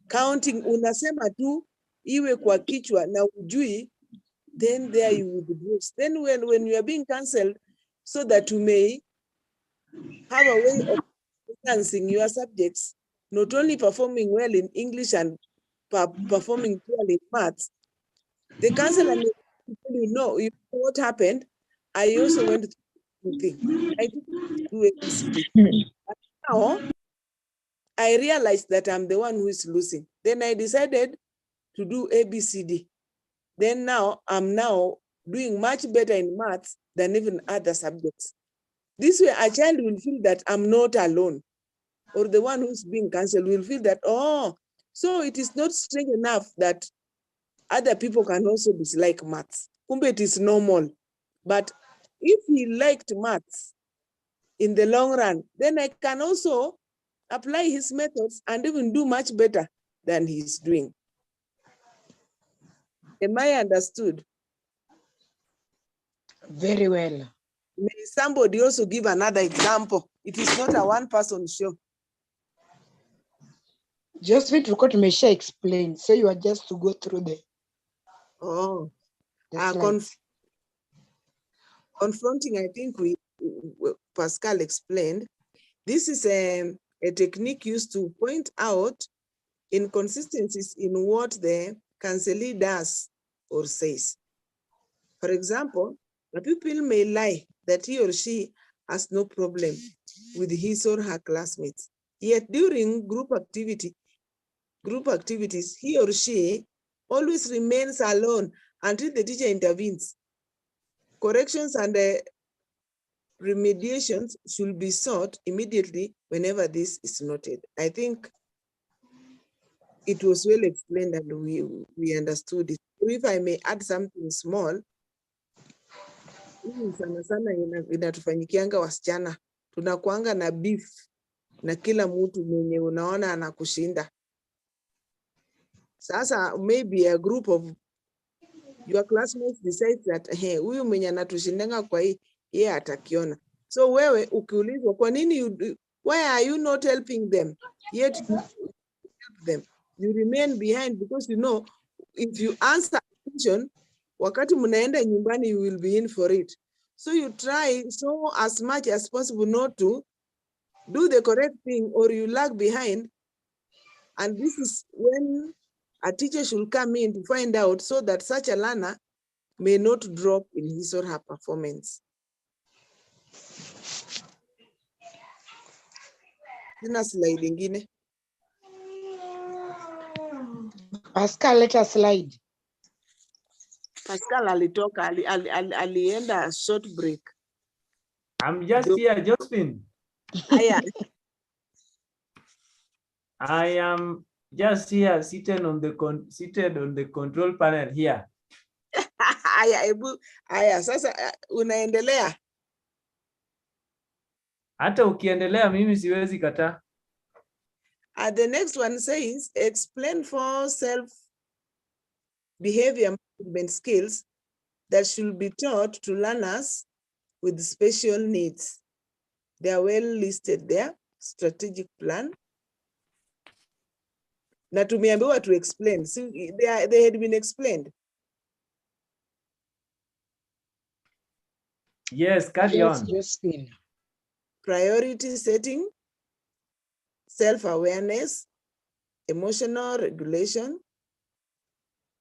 counting unasema tu iwe kwa kichwa na ujui, then there you would lose. Then when you are being cancelled, so that you may have a way of enhancing your subjects, not only performing well in English and performing well in maths, the counselor may tell you know what happened. I also went through the thing. I didn't do ABCD. Now I realized that I'm the one who is losing. Then I decided to do ABCD. Then now I'm doing much better in maths than even other subjects. This way a child will feel that I'm not alone, or the one who's being cancelled will feel that, oh, so it is not strange enough that other people can also dislike maths. Kumbe it is normal. But if he liked maths in the long run, then I can also apply his methods and even do much better than he's doing. Am I understood? Very well. May somebody also give another example? It is not a one-person show. Just what we tumesha explain. So you are just to go through the confronting, I think Pascal explained. This is a technique used to point out inconsistencies in what the counselee does or says. For example, a pupil may lie that he or she has no problem with his or her classmates. Yet during group activities, he or she always remains alone until the teacher intervenes. Corrections and remediations should be sought immediately whenever this is noted. I think it was well explained and we understood it. If I may add something small, sana sana inatufanyikianga wasichana, tunakuanga na beef na kila mtu mwenye unaona anakushinda. Sasa maybe a group of your classmates decides that hey, huyu mwenye anatushindanga kwa hii yeye atakiona. So wewe ukiulizwa kwa nini why are you not helping them? Yet you help them. You remain behind because you know if you answer a question, wakati mnaenda nyumbani you will be in for it. So you try so as much as possible not to do the correct thing or you lag behind. And this is when a teacher should come in to find out so that such a learner may not drop in his or her performance. Sina slide ingine. Pascal, let us slide. Pascal alitoka, alienda a short break. I'm just here, Josephine. I am just here, seated on the control panel here. Aya, sasa unaendelea. Hata ukiendelea mimi siwezi kataa. The next one says, explain for self-behavior management skills that should be taught to learners with special needs. They are well listed there. Strategic plan. Na tumeambiwa to explain. So they had been explained. Yes, carry on. Priority setting, self-awareness, emotional regulation,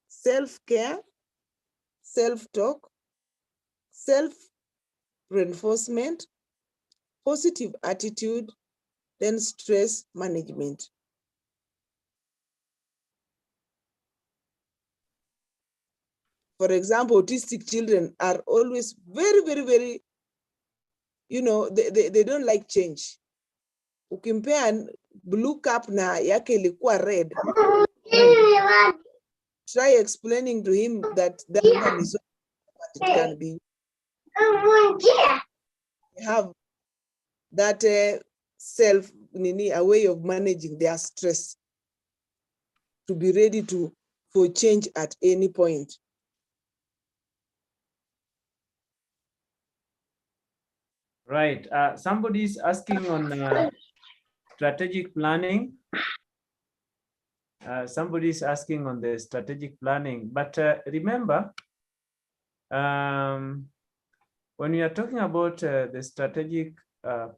self-care, self-talk, self-reinforcement, positive attitude, then stress management. For example, autistic children are always very, very, very, you know, they don't like change. Ukimpea blue cap na yake ilikuwa red. Try explaining to him that one is what it can be. Have that a way of managing their stress to be ready for change at any point. Right. Somebody is asking on strategic planning. Somebody is asking on the strategic planning, but remember, when we are talking about the strategic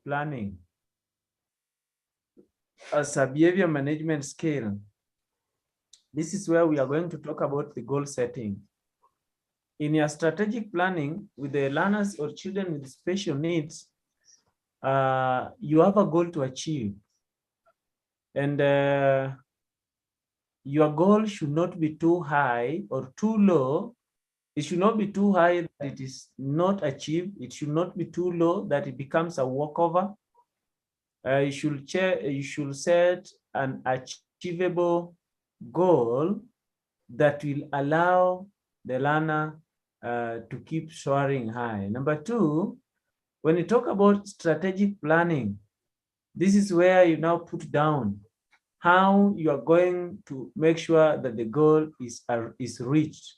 planning as a behavior management skill, this is where we are going to talk about the goal setting. In your strategic planning with the learners or children with special needs, you have a goal to achieve. And your goal should not be too high or too low. It should not be too high that it is not achieved. It should not be too low that it becomes a walkover. You should set an achievable goal that will allow the learner to keep soaring high. Number two, when you talk about strategic planning, this is where you now put down how you are going to make sure that the goal is reached.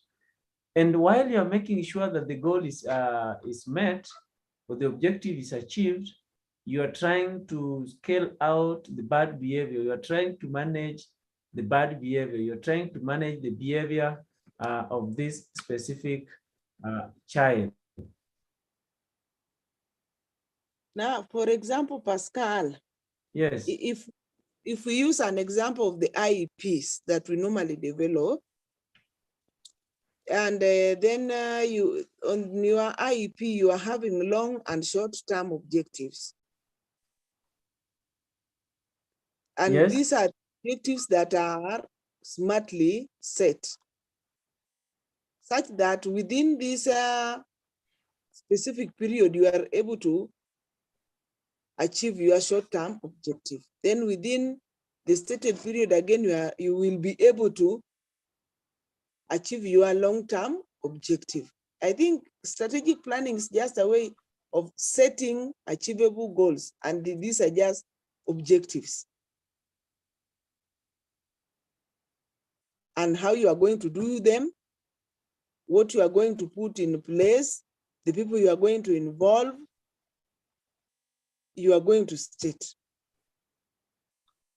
And while you're making sure that the goal is met or the objective is achieved, you are trying to scale out the bad behavior. You are trying to manage the bad behavior. You're trying to manage the behavior of this specific child. Now, for example, Pascal. Yes. If we use an example of the IEPs that we normally develop, And then you on your IEP, you are having long and short-term objectives. And Yes. these are objectives that are smartly set, such that within this specific period, you are able to achieve your short-term objective. Then within the stated period, again, you will be able to achieve your long-term objective. I think strategic planning is just a way of setting achievable goals, and these are just objectives. And how you are going to do them, what you are going to put in place, the people you are going to involve, you are going to state.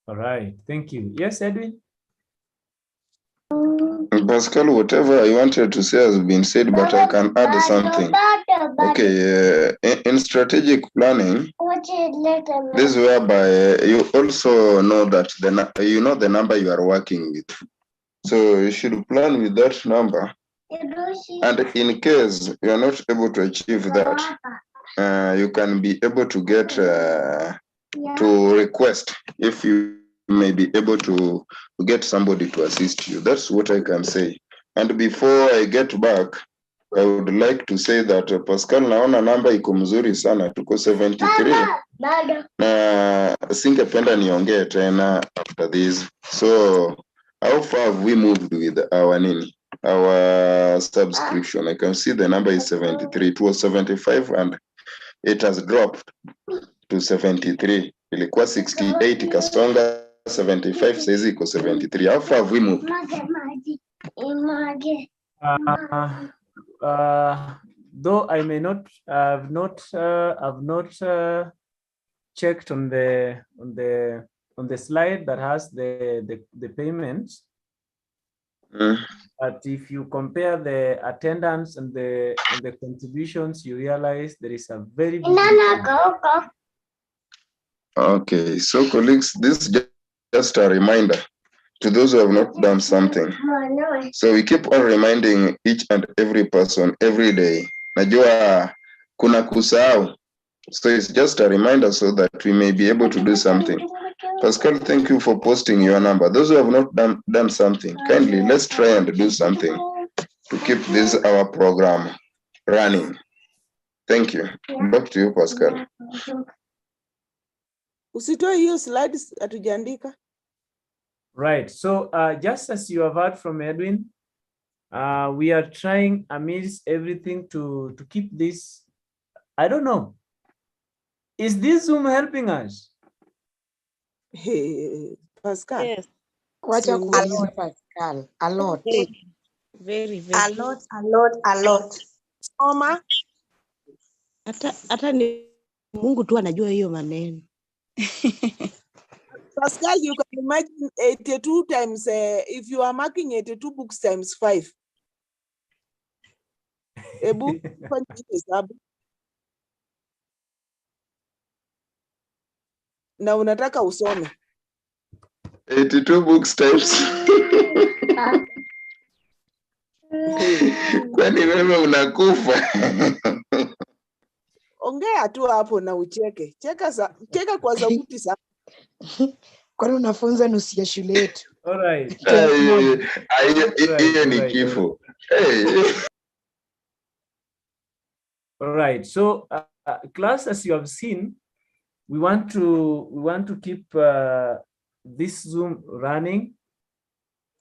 All right, thank you. Yes, Edwin? Pascal, whatever I wanted to say has been said, but I can add something. Okay, in strategic planning, this is whereby you also know that you know the number you are working with. So you should plan with that number. And in case you are not able to achieve that, you can be able to get to request if you may be able to get somebody to assist you. That's what I can say. And before I get back, I would like to say that Pascal, naona namba iko mzuri sana, tuko 73. Na singependa niongee tena after this. So how far have we moved with our subscription? I can see the number is 73. It was 75 and it has dropped to 73. Ilikuwa 68 ikasonga 75, saizi iko 73. How far have we moved? Though I may not have not checked on the slide that has the payments. But if you compare the attendance and the contributions, you realize there is a very big difference. Okay, so colleagues, this is just a reminder to those who have not done something. So we keep on reminding each and every person every day. Najua kuna kusahau. So it's just a reminder so that we may be able to do something. Pascal, thank you for posting your number. Those who have not done something, kindly let's try and do something to keep this our program running. Thank you. Back to you, Pascal. Usitoe hiyo slides hatujaandika. Right. So just as you have heard from Edwin, we are trying amidst everything to keep this. I don't know. Is this Zoom helping us? Hey, Pascal. Yes. Wacha kuuliza Pascal. A lot. Very. A lot. Oma. Hata ni Mungu tu anajua hiyo maneno. Pascal, you can imagine 82 times, if you are marking 82 books times 5. A book na unataka usome. 82 books times. Kwani wewe unakufa? Ongea tu hapo na ucheke. Cheka kwa sauti sana. Kwani unafunza nusu ya shule yetu? All right. Hiyo ni kifo. All right. So class, as you have seen, we want to keep this Zoom running,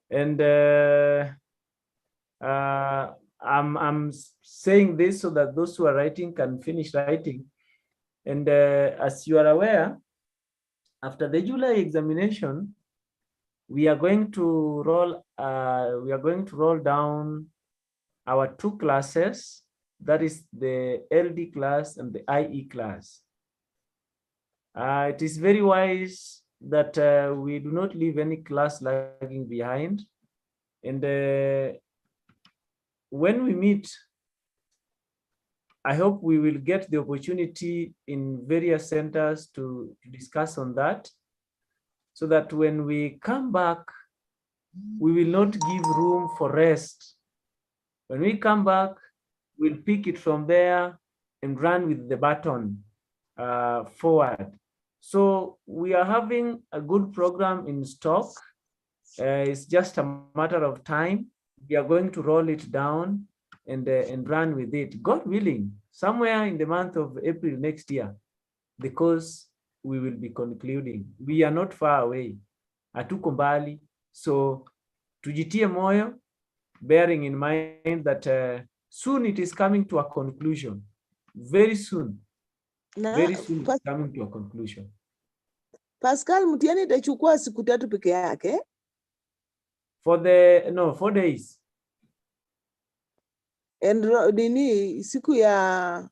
and I'm saying this so that those who are writing can finish writing. And as you are aware, after the July examination, we are going to roll down our 2 classes. That is the LD class and the IE class. It is very wise that we do not leave any class lagging behind. And when we meet, I hope we will get the opportunity in various centers to discuss on that, so that when we come back, we will not give room for rest When we come back, we'll pick it from there and run with the baton forward. So we are having a good program in stock. It's just a matter of time. We are going to roll it down and run with it. God willing, somewhere in the month of April next year, the course we will be concluding. We are not far away. Hatuko mbali. So tujitie moyo, bearing in mind that soon it is coming to a conclusion. Very soon. Very soon it's coming to a conclusion. Pascal, mtihani itachukua siku 3 peke yake? For the, no, 4 days. And nini siku ya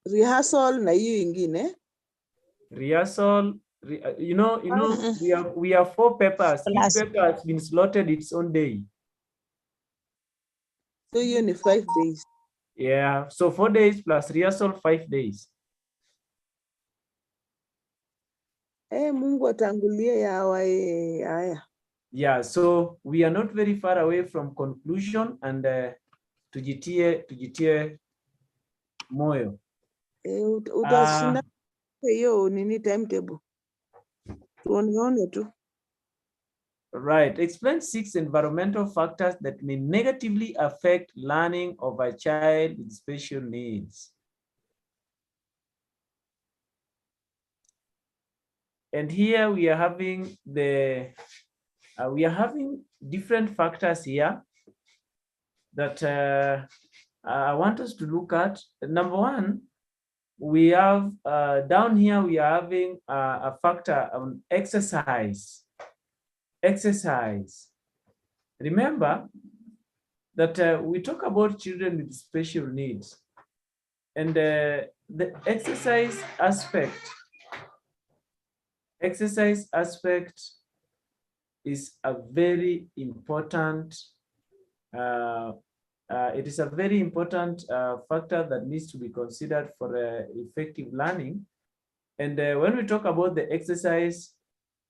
rehearsal na hiyo ingine? Rehearsal, you know, we have 4 papers. Each paper has been slotted its own day. So hiyo ni 5 days. Yeah, so 4 days plus rehearsal 5 days. Mungu atangulie yawa haya. Yeah, so we are not very far away from conclusion and tujitie moyo. Utashinda hiyo nini timetable? Tuone tu. Right. Explain 6 environmental factors that may negatively affect learning of a child with special needs. And here we are having different factors here that I want us to look at. Number 1, we have down here, we are having a factor on exercise. Exercise. Remember that we talk about children with special needs, and the exercise aspect is a very important it is a very important factor that needs to be considered for effective learning. And when we talk about the exercise,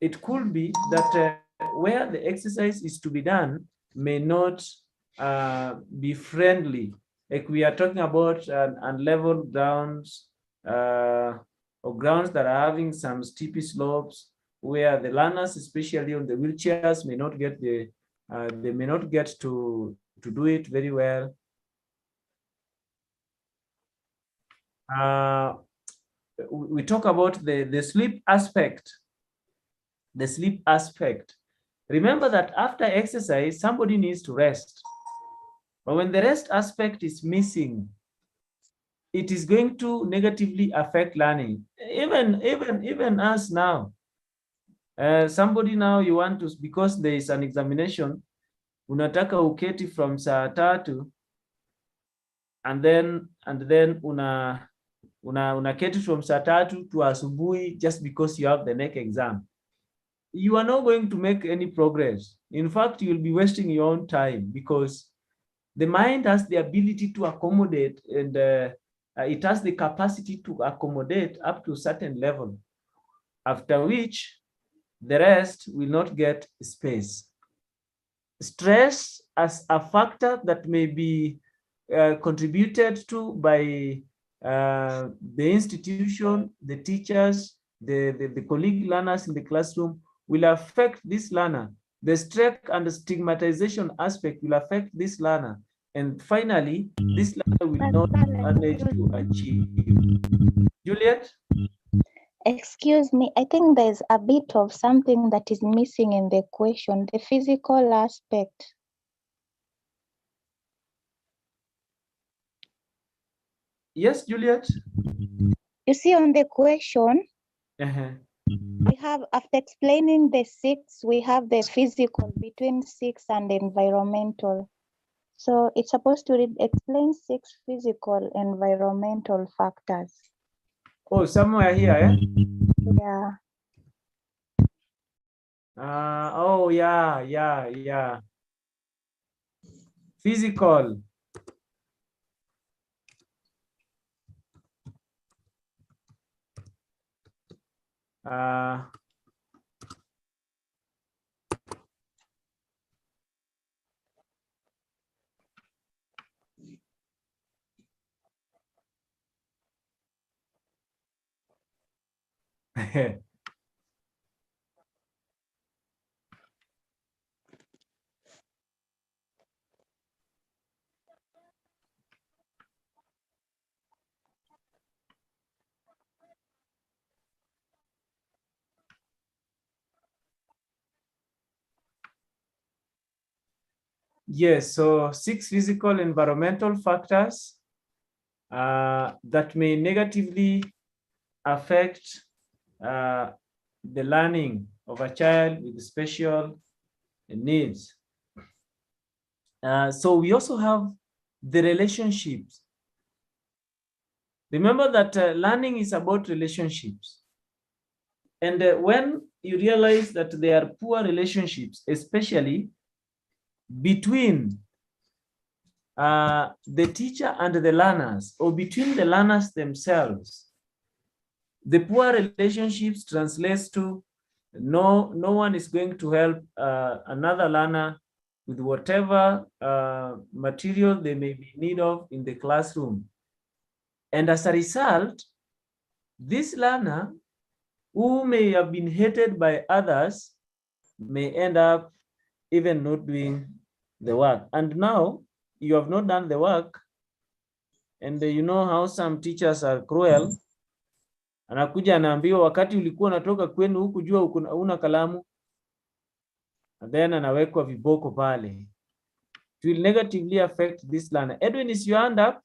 it could be that where the exercise is to be done may not be friendly. Like we are talking about unlevel grounds or grounds that are having some steep slopes, where the learners, especially on the wheelchairs, may not get they may not get to do it very well. We talk about the sleep aspect. The sleep aspect. Remember that after exercise, somebody needs to rest. But when the rest aspect is missing, it is going to negatively affect learning. Even us now. Somebody now you want to, because there is an examination, unataka uketi from saa 3 and then unaketi from saa 3 to asubuhi just because you have the next exam. You are not going to make any progress. In fact, you'll be wasting your own time, because the mind has the ability to accommodate, and it has the capacity to accommodate up to a certain level, after which the rest will not get space. Stress as a factor that may be contributed to by the institution, the teachers, the colleague learners in the classroom will affect this learner. The stress and the stigmatization aspect will affect this learner. And finally, this learner will not manage to achieve. Juliet? Excuse me, I think there's a bit of something that is missing in the question, the physical aspect. Yes, Juliet? You see on the question, we have, after explaining the 6, we have the physical between 6 and environmental. So it's supposed to explain 6 physical environmental factors. Oh, somewhere here, eh? Yeah. Oh, yeah. Physical. Yes, so 6 physical environmental factors that may negatively affect the learning of a child with special needs. So we also have the relationships. Remember that learning is about relationships. And when you realize that there are poor relationships, especially between the teacher and the learners, or between the learners themselves, the poor relationships translates to no one is going to help another learner with whatever material they may be in need of in the classroom. And as a result, this learner who may have been hated by others may end up even not doing the work. And now you have not done the work, and you know how some teachers are cruel. Anakuja anaambiwa wakati ulikuwa unatoka kwenu huku jua una kalamu, and then anawekwa viboko pale. It will negatively affect this learner. Edwin, is your hand up?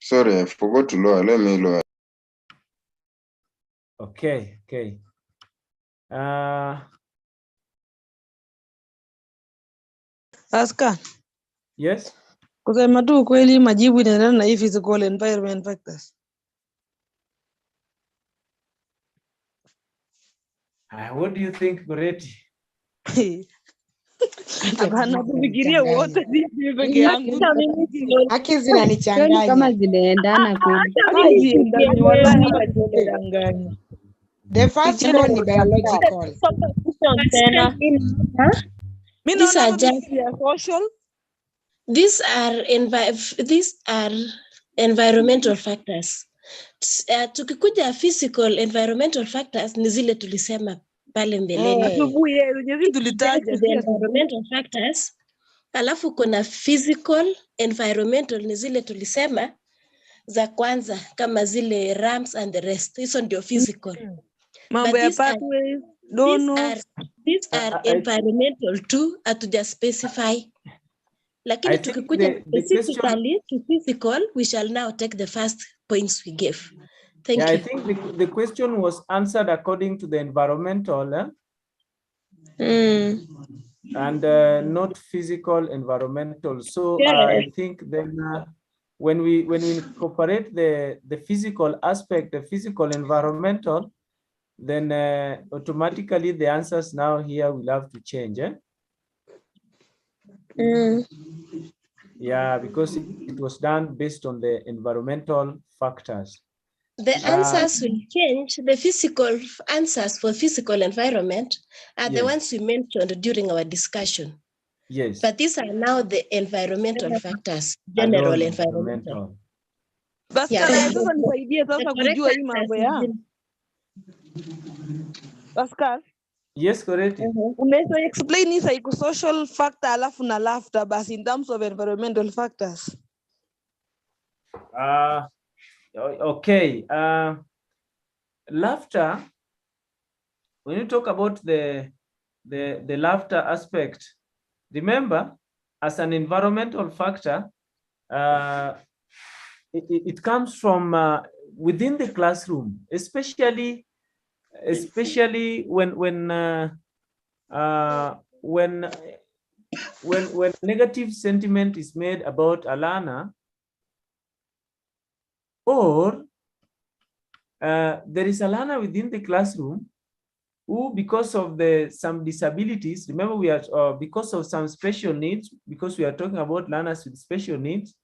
Sorry, I forgot to lower. Let me lower. Okay. Pascal, Yes. kusema tu ukweli majibu inaendana na hii physical environment factors. What do you think, Goretti? Hapana, tufikirie wote sisi peke yangu. Haki zinanichanganya. Kama zinaendana kweli. Haziendani wallahi, hata tunadanganya. The first one ni biological. Mimi naona vitu ya social. These are environmental factors. Tukikuja physical environmental factors ni zile tulisema pale mbeleni. Asubuhi yenye tulitaja the environmental factors, alafu kuna physical environmental ni zile tulisema za kwanza kama zile ramps and the rest. Hizo ndio physical. Mambo ya pathways, these are environmental too, hatuja specify. Lakini tukikuja specifically to physical, we shall now take the first points we gave. Thank you. I think the question was answered according to the environmental and not physical environmental. So I think then when we incorporate the physical aspect, the physical environmental, then automatically the answers now here will have to change. Yeah, because it was done based on the environmental factors. The answers will change. The physical answers for physical environment are the ones we mentioned during our discussion. Yes. But these are now the environmental factors, general environmental. Pascal, sasa nisaidie sasa kujua hii mambo ya. Pascal. Yes, correct. Unaweza explain hii psychosocial factor alafu na laughter basi in terms of environmental factors. Okay. Laughter, when you talk about the laughter aspect, remember, as an environmental factor, it comes from within the classroom, especially when negative sentiment is made about a learner, or there is a learner within the classroom who, because of some disabilities, remember we are because of some special needs, because we are talking about learners with special needs,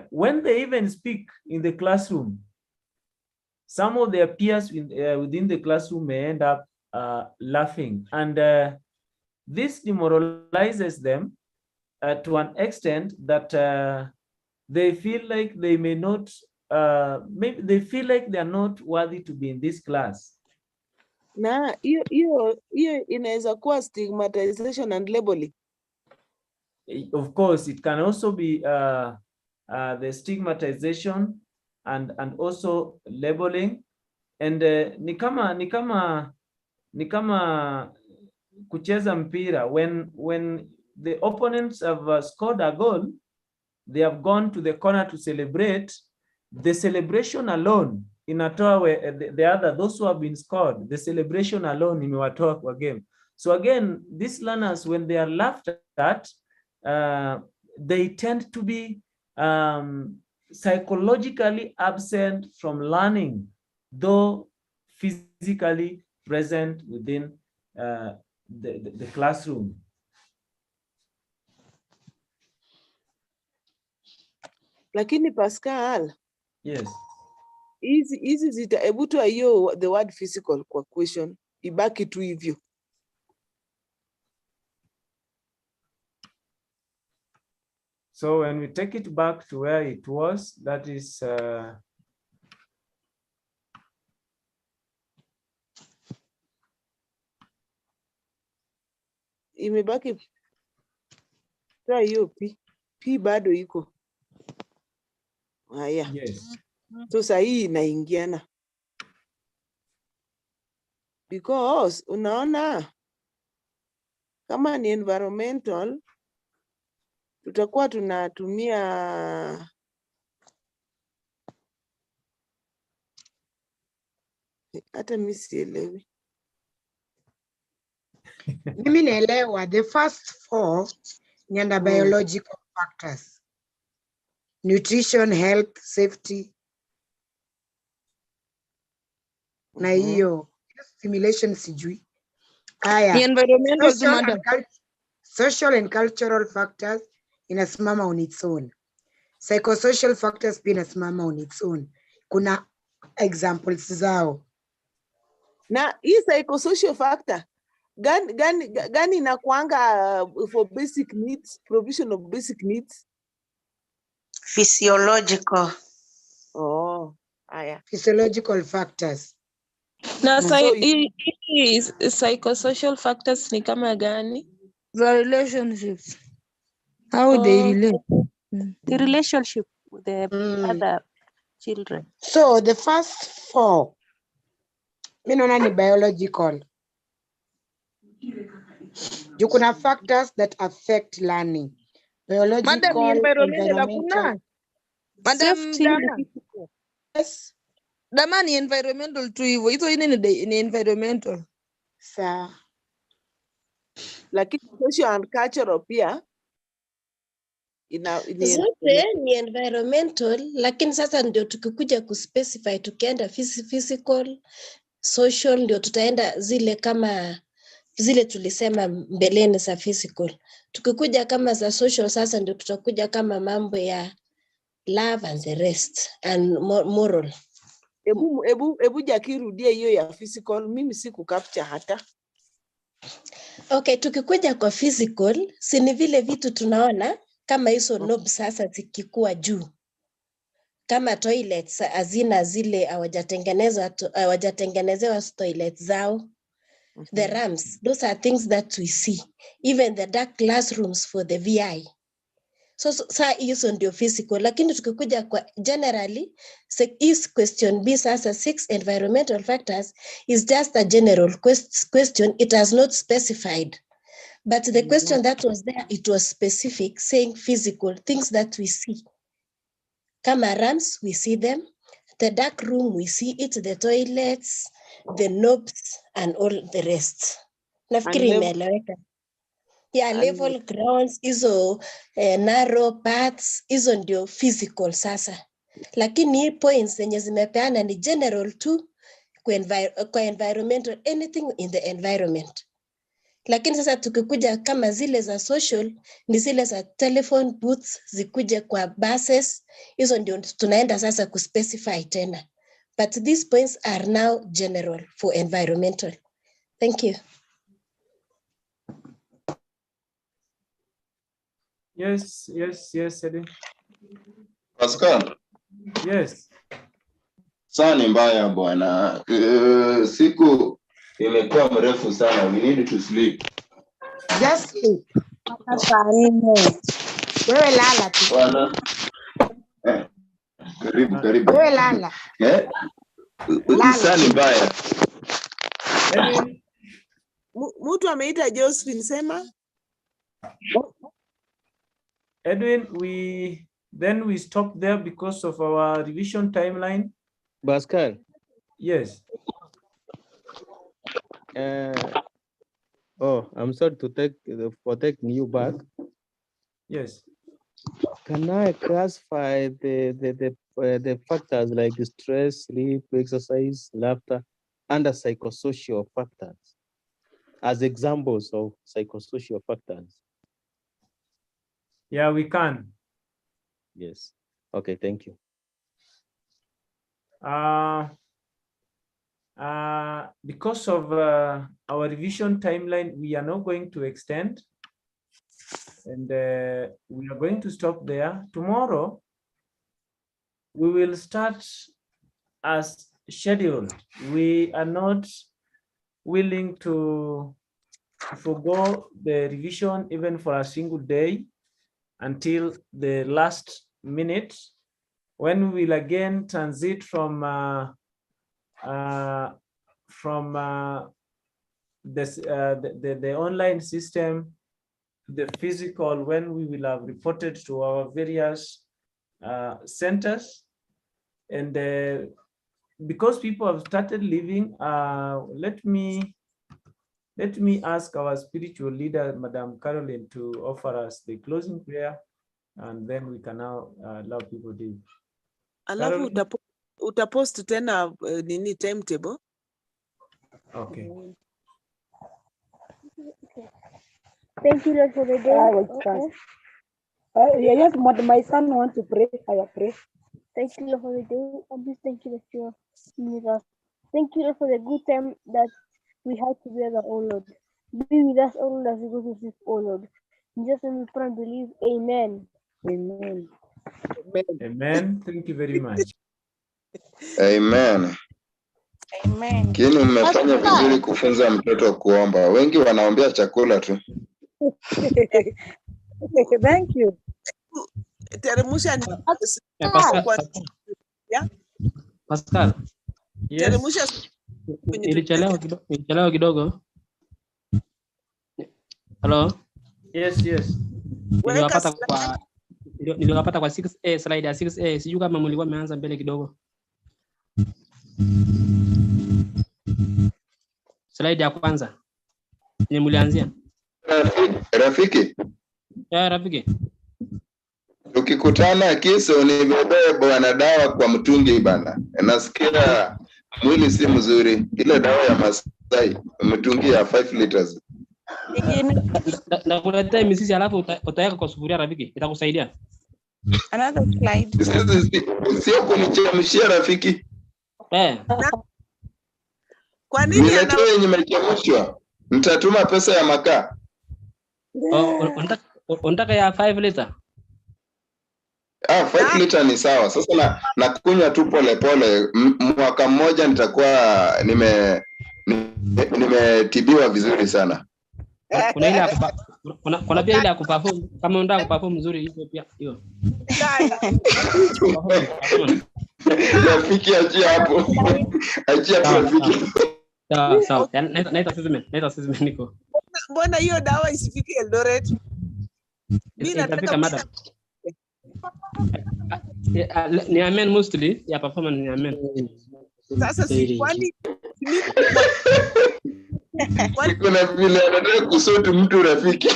when they even speak in the classroom, some of their peers within the classroom may end up laughing, and this demoralizes them to an extent that they feel like they may not, maybe they feel like they are not worthy to be in this class. Na hiyo inaweza kuwa stigmatization and labeling. Of course, it can also be the stigmatization and also labeling, and ni kama kucheza mpira. When the opponents have scored a goal, they have gone to the corner to celebrate. The celebration alone inatoa those who have been scored, the celebration alone imewatoa kwa game. So again, these learners, when they are laughed at, they tend to be psychologically absent from learning, though physically present within the classroom. Lakini Pascal, yes, hizi hebu tu hiyo the word physical kwa question ibaki tu hivyo. So when we take it back to where it was, that is imebaki saa hiyo p bado iko haya. Yes. So saa hii inaingiana because unaona kama ni environmental tutakuwa tunatumia hata mimi sielewi. Mimi naelewa the first four ni under biological factors. Nutrition, health, safety. Na hiyo stimulation sijui. Haya. Ni environmental tu, madam. Social and cultural factors inasimama on its own. Psychosocial factors pia inasimama on its own. Kuna examples zao. Na hii psychosocial factor gani inakuanga for basic needs, provision of basic needs? Physiological. Oh, haya. Physiological factors. Na psychosocial factors ni kama gani? The relationships. How they relate. The relationship with the other children. So the first four, mimi naona ni biological. You kuna factors that affect learning. Biological, Madam, ni environmental environmental. hakuna. Madam Dama. Yes. Dama ni environmental tu hivyo. Hizo ni environmental. Sawa. Lakini social and cultural pia zote ni environmental, lakini sasa ndio tukikuja kuspecify, tukienda physical, social, ndio tutaenda zile kama zile tulisema mbeleni za physical. Tukikuja kama za social sasa ndio tutakuja kama mambo ya love and the rest and moral. Ebu Jackie rudia hiyo ya physical, mimi siku capture hata. Okay, tukikuja kwa physical, si ni vile vitu tunaona kama hizo knobs sasa zikikuwa juu. Kama toilets hazina zile hawajatengenezewa toilets zao. The ramps, those are things that we see. Even the dark classrooms for the VI. So saa hizo ndio physical, lakini tukikuja kwa generally, is question B sasa 6 environmental factors is just a general question. It has not specified. But the question that was there, it was specific, saying physical, things that we see. Kama ramps, we see them. The dark room, we see it. The toilets, the knobs, and all the rest. Nafikiri imeeleweka. Yeah, level grounds, hizo narrow paths, hizo ndio physical sasa. Lakini points zenye zimepeana ni general tu kwa environmental, anything in the environment. Lakini sasa tukikuja kama zile za social, ni zile za telephone booths zikuje kwa buses, hizo ndio tunaenda sasa kuspecify tena. But these points are now general for environmental. Thank you. Yes, Eddie. Pascal. Yes. Saa ni mbaya bwana. Siku imekuwa mrefu sana. We need to sleep. Just sleep. Wewe lala tu. Bwana. Karibu. Wewe lala. Saa ni mbaya. Mtu ameita Josephine, sema. Edwin, we stopped there because of our revision timeline. Pascal. Yes. I'm sorry to take you back. Yes. Can I classify the factors like stress, sleep, exercise, laughter under psychosocial factors as examples of psychosocial factors? Yeah, we can. Yes. Okay, thank you. Because of our revision timeline, we are not going to extend, and we are going to stop there. Tomorrow, we will start as scheduled. We are not willing to forgo the revision even for a single day until the last minute, when we will again transit from the online system to the physical, when we will have reported to our various centers. And because people have started leaving, let me ask our spiritual leader, Madam Caroline, to offer us the closing prayer, and then we can now allow people to leave. Alafu utapost tena nini timetable. Okay. Thank you, Lord, for the day. Yes, my son wants to pray. I will pray. Thank you, Lord, for the day. And please thank you that you are with us. Thank you, Lord, for the good time that we had together, oh Lord. Be with us, oh Lord, as we go to sleep, oh Lord. In Jesus' name we pray and believe. Amen. Amen. Amen. Thank you very much. Amen. Amen. Kini umefanya vizuri kufunza mtoto kuomba. Wengi wanaombea chakula tu. Thank you. Teremusha ni Pascal. Yes. Teremusha Nilichelewa kidogo. Hello. Yes. Niliwapata kwa 6A, slide ya 6A. Sijui kama mlikuwa mmeanza mbele kidogo. Slide ya kwanza. Ni mlianzia. Rafiki. Rafiki. Tukikutana Kiso nibebe bwana dawa kwa mtungi bana. Nasikia mwili si mzuri. Ile dawa ya Masai, mtungi ya 5 liters. Nakuletea misisi alafu utaweka kwa sufuria Rafiki. Itakusaidia. Another slide. Sio kunichemshia Rafiki. Kwa nini niletee yenye imechemshwa? Mtatuma pesa ya makaa. Unataka ya 5 liter? 5 liter ni sawa. Sasa nakunywa tu pole pole. Mwaka mmoja nitakuwa nimetibiwa vizuri sana. Kuna ile kuna pia ile ya kuperform, kama unataka kuperform vizuri hiyo pia hiyo. Rafiki achia hapo. Achia Rafiki. Sawa. Naita sisi niko. Mbona hiyo dawa isifike Eldoret? Mimi nataka madam. Ni amen mostly ya performance ni amen. Sasa si kwani kuna vile anataka kusoti mtu Rafiki.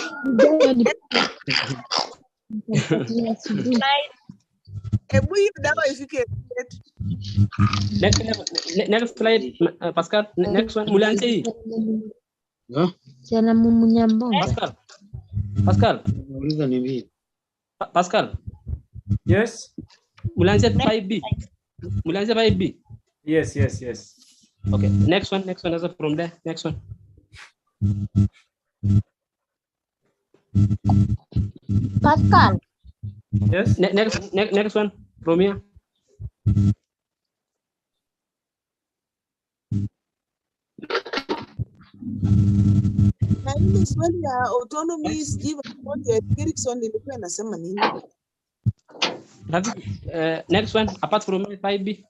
Hebu hiyo dawa ifike. Next slide Pascal, next one mulianze hii. Sana mumunyambonga. Pascal. Uliza ni vipi? Pascal. Yes. Mulianze 5B. Mulianze 5B. Yes. Okay, next one is from there. Next one. Pascal. Yes. Next one. Romeo. Na ile swali ya autonomy sijui ya Ericsson ilikuwa inasema nini? Next one, apart from 5B.